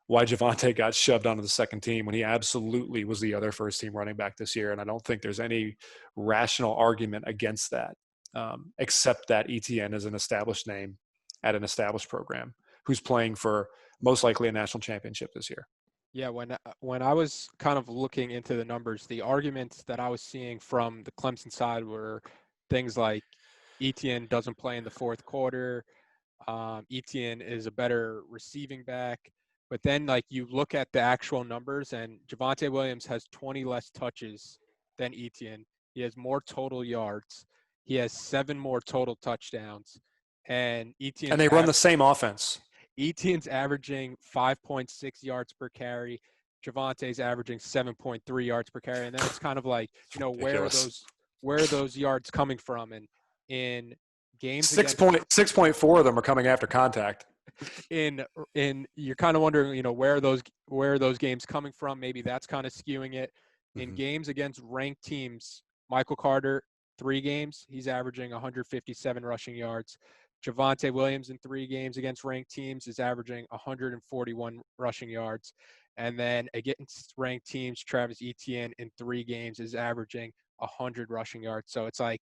why Javonte got shoved onto the second team when he absolutely was the other first team running back this year. And I don't think there's any rational argument against that, except that ETN is an established name at an established program who's playing for most likely a national championship this year. Yeah, when I was kind of looking into the numbers, the arguments that I was seeing from the Clemson side were things like ETN doesn't play in the fourth quarter. ETN is a better receiving back. But then, like, you look at the actual numbers, and Javonte Williams has 20 less touches than ETN. He has more total yards. He has 7 more total touchdowns. And ETN and they run the same offense. ETN's averaging 5.6 yards per carry. Javonte's averaging 7.3 yards per carry. And then it's kind of like, where are those yards coming from? And in games, 6.4 of them are coming after contact. In you're kind of wondering, where are those games coming from? Maybe that's kind of skewing it. In games against ranked teams, Michael Carter, 3 games, he's averaging 157 rushing yards. Javonte Williams in 3 games against ranked teams is averaging 141 rushing yards. And then against ranked teams, Travis Etienne in 3 games is averaging 100 rushing yards. So it's like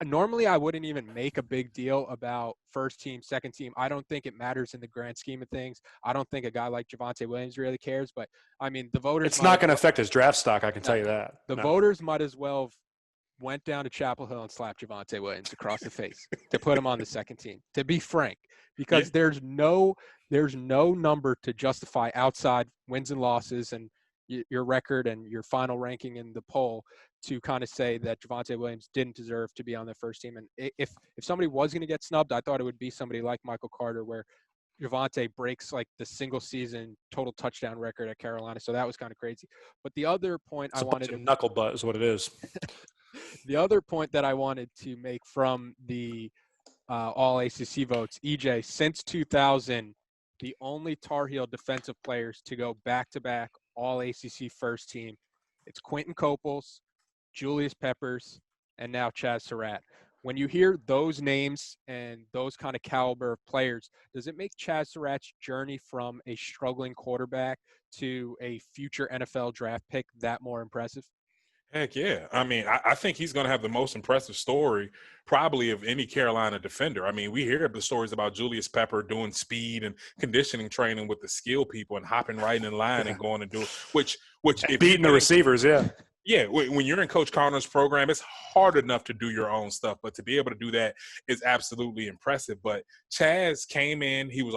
normally I wouldn't even make a big deal about first team, second team. I don't think it matters in the grand scheme of things. I don't think a guy like Javonte Williams really cares, but I mean, the voters. It's not going to affect his draft stock. I can tell you that. The voters might as well have went down to Chapel Hill and slapped Javonte Williams across the face to put him on the second team, to be frank, because there's no number to justify outside wins and losses and your record and your final ranking in the poll to kind of say that Javonte Williams didn't deserve to be on the first team. And if somebody was going to get snubbed, I thought it would be somebody like Michael Carter, where Javonte breaks like the single season total touchdown record at Carolina. So that was kind of crazy. But the other point I wanted to knuckle butt is what it is. The other point that I wanted to make from the All-ACC votes, EJ, since 2000, the only Tar Heel defensive players to go back-to-back All-ACC first team, it's Quentin Coples, Julius Peppers, and now Chazz Surratt. When you hear those names and those kind of caliber of players, does it make Chazz Surratt's journey from a struggling quarterback to a future NFL draft pick that more impressive? Heck yeah. I mean, I think he's going to have the most impressive story probably of any Carolina defender. I mean, we hear the stories about Julius Pepper doing speed and conditioning training with the skill people and hopping right in line and going to do it, which beating the receivers, yeah. Yeah, when you're in Coach Connor's program, it's hard enough to do your own stuff, but to be able to do that is absolutely impressive. But Chazz came in, he was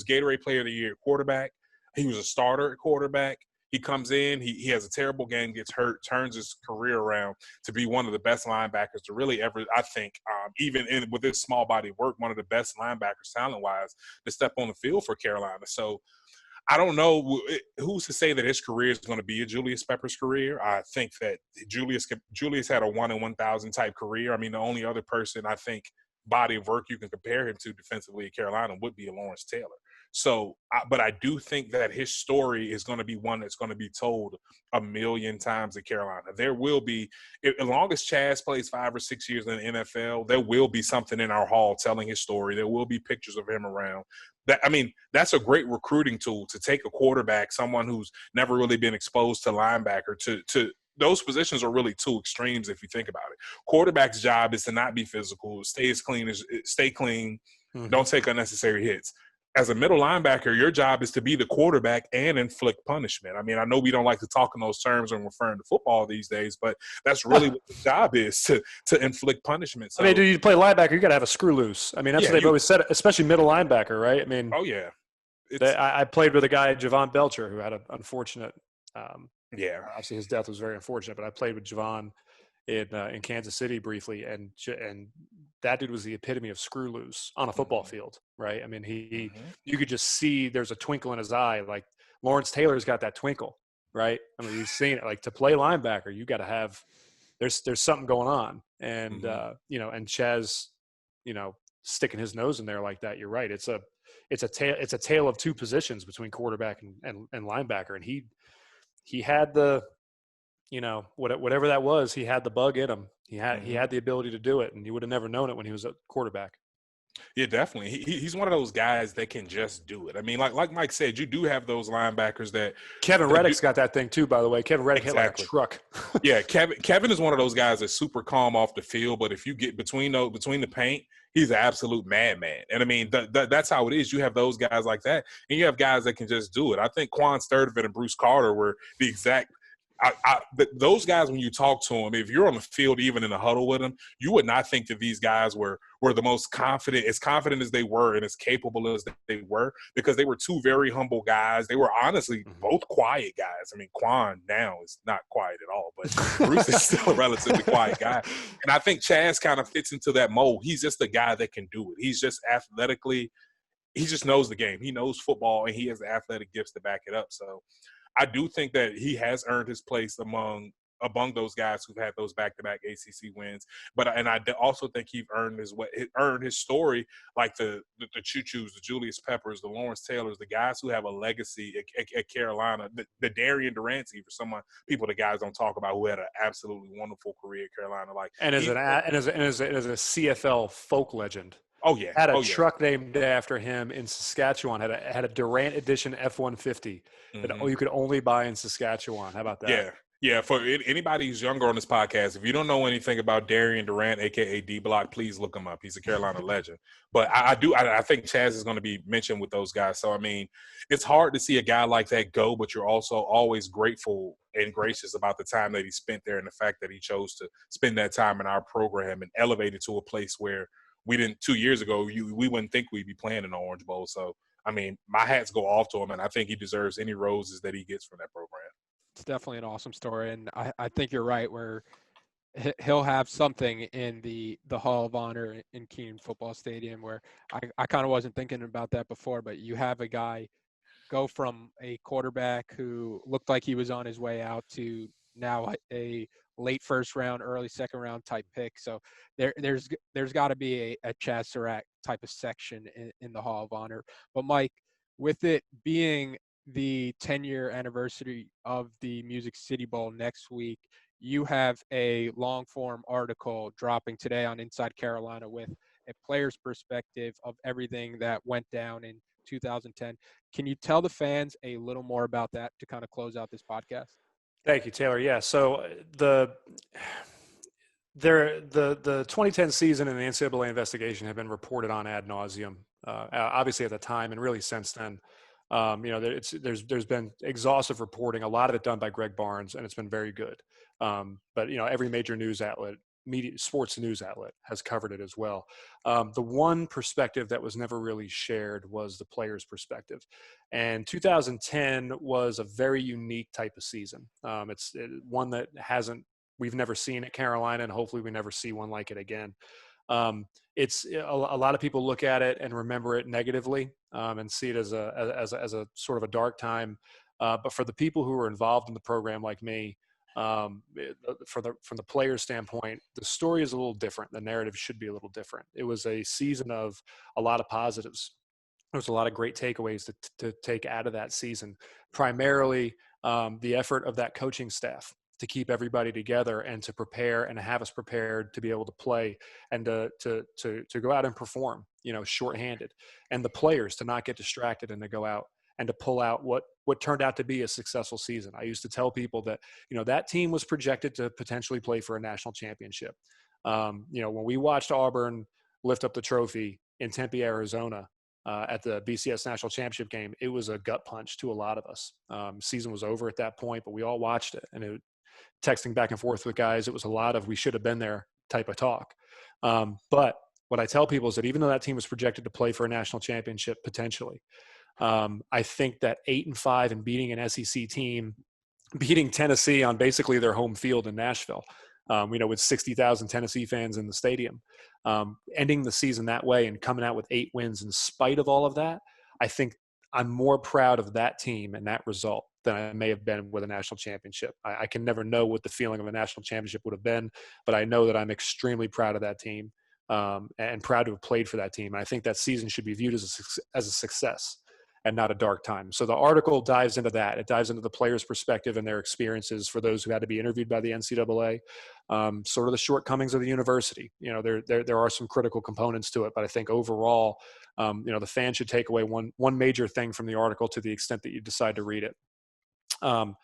Gatorade Player of the Year at quarterback. He was a starter at quarterback. He comes in, he has a terrible game, gets hurt, turns his career around to be one of the best linebackers to really ever, I think, even with his small body of work, one of the best linebackers talent-wise to step on the field for Carolina. So I don't know who's to say that his career is going to be a Julius Peppers career. I think that Julius had a 1 in 1,000 type career. I mean, the only other person I think body of work you can compare him to defensively at Carolina would be a Lawrence Taylor. So, but I do think that his story is going to be one that's going to be told a million times at Carolina. There will be, as long as Chazz plays 5 or 6 years in the NFL, there will be something in our hall telling his story. There will be pictures of him around. That's a great recruiting tool to take a quarterback, someone who's never really been exposed to linebacker, to those positions are really 2 extremes if you think about it. Quarterback's job is to not be physical, stay clean, don't take unnecessary hits. As a middle linebacker, your job is to be the quarterback and inflict punishment. I mean, I know we don't like to talk in those terms when referring to football these days, but that's really what the job is, to inflict punishment. So, I mean, do you play linebacker, you got to have a screw loose. I mean, that's what they've always said, especially middle linebacker, right? I mean, oh, yeah. I played with a guy, Javon Belcher, who had an unfortunate obviously his death was very unfortunate, but I played with Javon in Kansas City briefly, and that dude was the epitome of screw loose on a football field, right? I mean, you could just see there's a twinkle in his eye, like Lawrence Taylor's got that twinkle, right? I mean, you've seen it. Like, to play linebacker, you got to have there's something going on, and and Chazz, sticking his nose in there like that. You're right. It's a tale of two positions between quarterback and linebacker, and he had the whatever that was, he had the bug in him. He had the ability to do it, and you would have never known it when he was a quarterback. Yeah, definitely. He's one of those guys that can just do it. I mean, like Mike said, you do have those linebackers that Kevin Reddick's got that thing too, by the way. Kevin Reddick hit like a truck. Yeah, Kevin is one of those guys that's super calm off the field, but if you get between the paint, he's an absolute madman. And I mean, that's how it is. You have those guys like that, and you have guys that can just do it. I think Quan Sturdivant and Bruce Carter were the exact. Those guys, when you talk to them, if you're on the field, even in a huddle with them, you would not think that these guys were the most confident as they were and as capable as they were, because they were two very humble guys. They were honestly both quiet guys. I mean, Quan now is not quiet at all, but Bruce is still a relatively quiet guy. And I think Chazz kind of fits into that mold. He's just a guy that can do it. He's just athletically, he just knows the game. He knows football, and he has the athletic gifts to back it up. So I do think that he has earned his place among those guys who've had those back-to-back ACC wins. I also think he's earned his story, like the Choo-Choos, the Julius Peppers, the Lawrence Taylors, the guys who have a legacy at Carolina, the Darian Durante, for people the guys don't talk about, who had an absolutely wonderful career at Carolina. As a CFL folk legend. Oh yeah, had a truck named after him in Saskatchewan. Had a Durant Edition F-150 that you could only buy in Saskatchewan. How about that? Yeah. For anybody who's younger on this podcast, if you don't know anything about Darian Durant, aka D Block, please look him up. He's a Carolina legend. But I think Chazz is going to be mentioned with those guys. So I mean, it's hard to see a guy like that go, but you're also always grateful and gracious about the time that he spent there and the fact that he chose to spend that time in our program and elevate it to a place where we didn't 2 years ago. We wouldn't think we'd be playing in the Orange Bowl. So, I mean, my hats go off to him, and I think he deserves any roses that he gets from that program. It's definitely an awesome story, and I think you're right, where he'll have something in the Hall of Honor in Keene Football Stadium, where I kind of wasn't thinking about that before, but you have a guy go from a quarterback who looked like he was on his way out to now a late first round, early second round type pick. So there's got to be a Chazz Surratt type of section in the Hall of Honor. But Mike, with it being the 10-year anniversary of the Music City Bowl next week, you have a long form article dropping today on Inside Carolina with a player's perspective of everything that went down in 2010. Can you tell the fans a little more about that to kind of close out this podcast? Thank you, Taylor. Yeah. So the 2010 season and the NCAA investigation have been reported on ad nauseum, obviously at the time and really since then. There's been exhaustive reporting, a lot of it done by Greg Barnes, and it's been very good. But every major news outlet, sports news outlet, has covered it as well. The one perspective that was never really shared was the player's perspective. And 2010 was a very unique type of season. It's one that we've never seen at Carolina, and hopefully we never see one like it again. It's a lot of people look at it and remember it negatively, and see it as a sort of a dark time. But for the people who were involved in the program, like me, from the player's standpoint, the story is a little different. The narrative should be a little different. It was a season of a lot of positives. There was a lot of great takeaways to take out of that season. Primarily, the effort of that coaching staff to keep everybody together and to prepare and have us prepared to be able to play and to go out and perform, shorthanded, and the players to not get distracted and to go out and to pull out what turned out to be a successful season. I used to tell people that, that team was projected to potentially play for a national championship. When we watched Auburn lift up the trophy in Tempe, Arizona, at the BCS National Championship game, it was a gut punch to a lot of us. Season was over at that point, but we all watched it, and texting back and forth with guys, it was a lot of "we should have been there" type of talk. But what I tell people is that even though that team was projected to play for a national championship potentially, I think that 8-5 and beating an SEC team, beating Tennessee on basically their home field in Nashville, with 60,000 Tennessee fans in the stadium, ending the season that way and coming out with 8 wins in spite of all of that, I think I'm more proud of that team and that result than I may have been with a national championship. I can never know what the feeling of a national championship would have been, but I know that I'm extremely proud of that team and proud to have played for that team. And I think that season should be viewed as a success and not a dark time. So the article dives into that. It dives into the players' perspective and their experiences for those who had to be interviewed by the NCAA, sort of the shortcomings of the university. You know, there are some critical components to it, but I think overall, you know, the fans should take away one major thing from the article to the extent that you decide to read it. A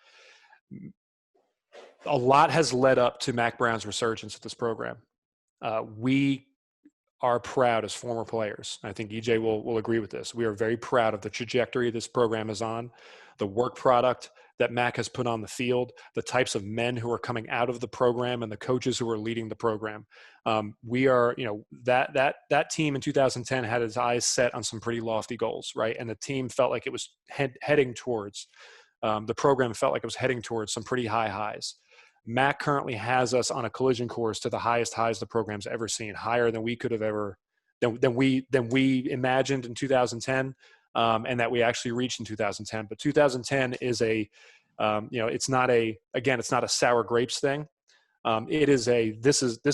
lot has led up to Mack Brown's resurgence at this program. We are proud as former players. I think EJ will agree with this. We are very proud of the trajectory this program is on, the work product that Mack has put on the field, the types of men who are coming out of the program and the coaches who are leading the program. We are, you know, that team in 2010 had its eyes set on some pretty lofty goals, right? And the team felt like it was heading towards, the program felt like it was heading towards some pretty high highs. Mack currently has us on a collision course to the highest highs the program's ever seen, higher than we could have ever, than we imagined in 2010, and that we actually reached in 2010. But 2010 is a, you know, it's not a sour grapes thing. This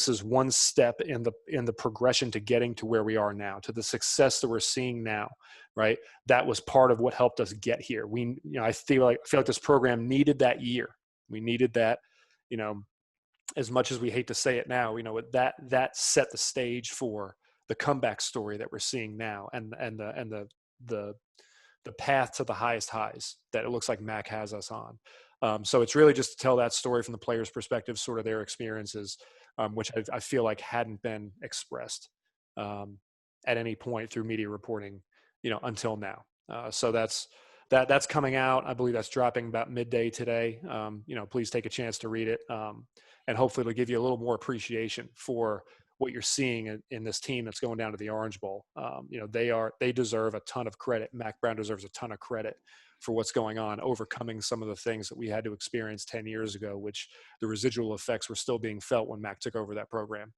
is one step in the progression to getting to where we are now, to the success that we're seeing now, right? That was part of what helped us get here. I feel like this program needed that year. We needed that. You know, as much as we hate to say it now, you know, that set the stage for the comeback story that we're seeing now, and the path to the highest highs that it looks like Mack has us on. So it's really just to tell that story from the players' perspective, sort of their experiences, which I feel like hadn't been expressed at any point through media reporting, you know, until now. So that's coming out. I believe that's dropping about midday today. You know, please take a chance to read it, and hopefully it'll give you a little more appreciation for what you're seeing in this team that's going down to the Orange Bowl. You know, they deserve a ton of credit. Mack Brown deserves a ton of credit for what's going on, overcoming some of the things that we had to experience 10 years ago, which the residual effects were still being felt when Mack took over that program.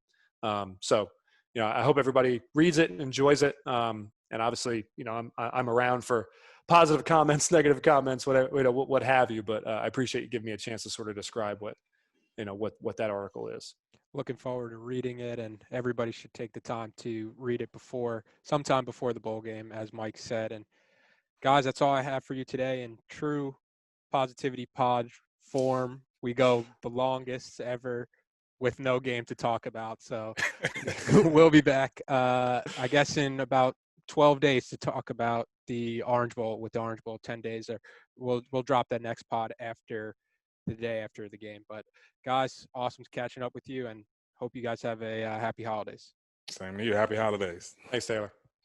So, you know, I hope everybody reads it and enjoys it. And obviously, you know, I'm around for positive comments, negative comments, whatever, you know, what have you. But I appreciate you giving me a chance to sort of describe what that article is. Looking forward to reading it, and everybody should take the time to read it sometime before the bowl game, as Mike said. And guys, that's all I have for you today. In true positivity pod form, we go the longest ever with no game to talk about. So we'll be back, I guess, in about 12 days to talk about the Orange Bowl, with the Orange Bowl 10 days. We'll drop that next pod after the day after the game. But guys, awesome catching up with you, and hope you guys have a happy holidays. Same to you. Happy holidays. Thanks, Taylor.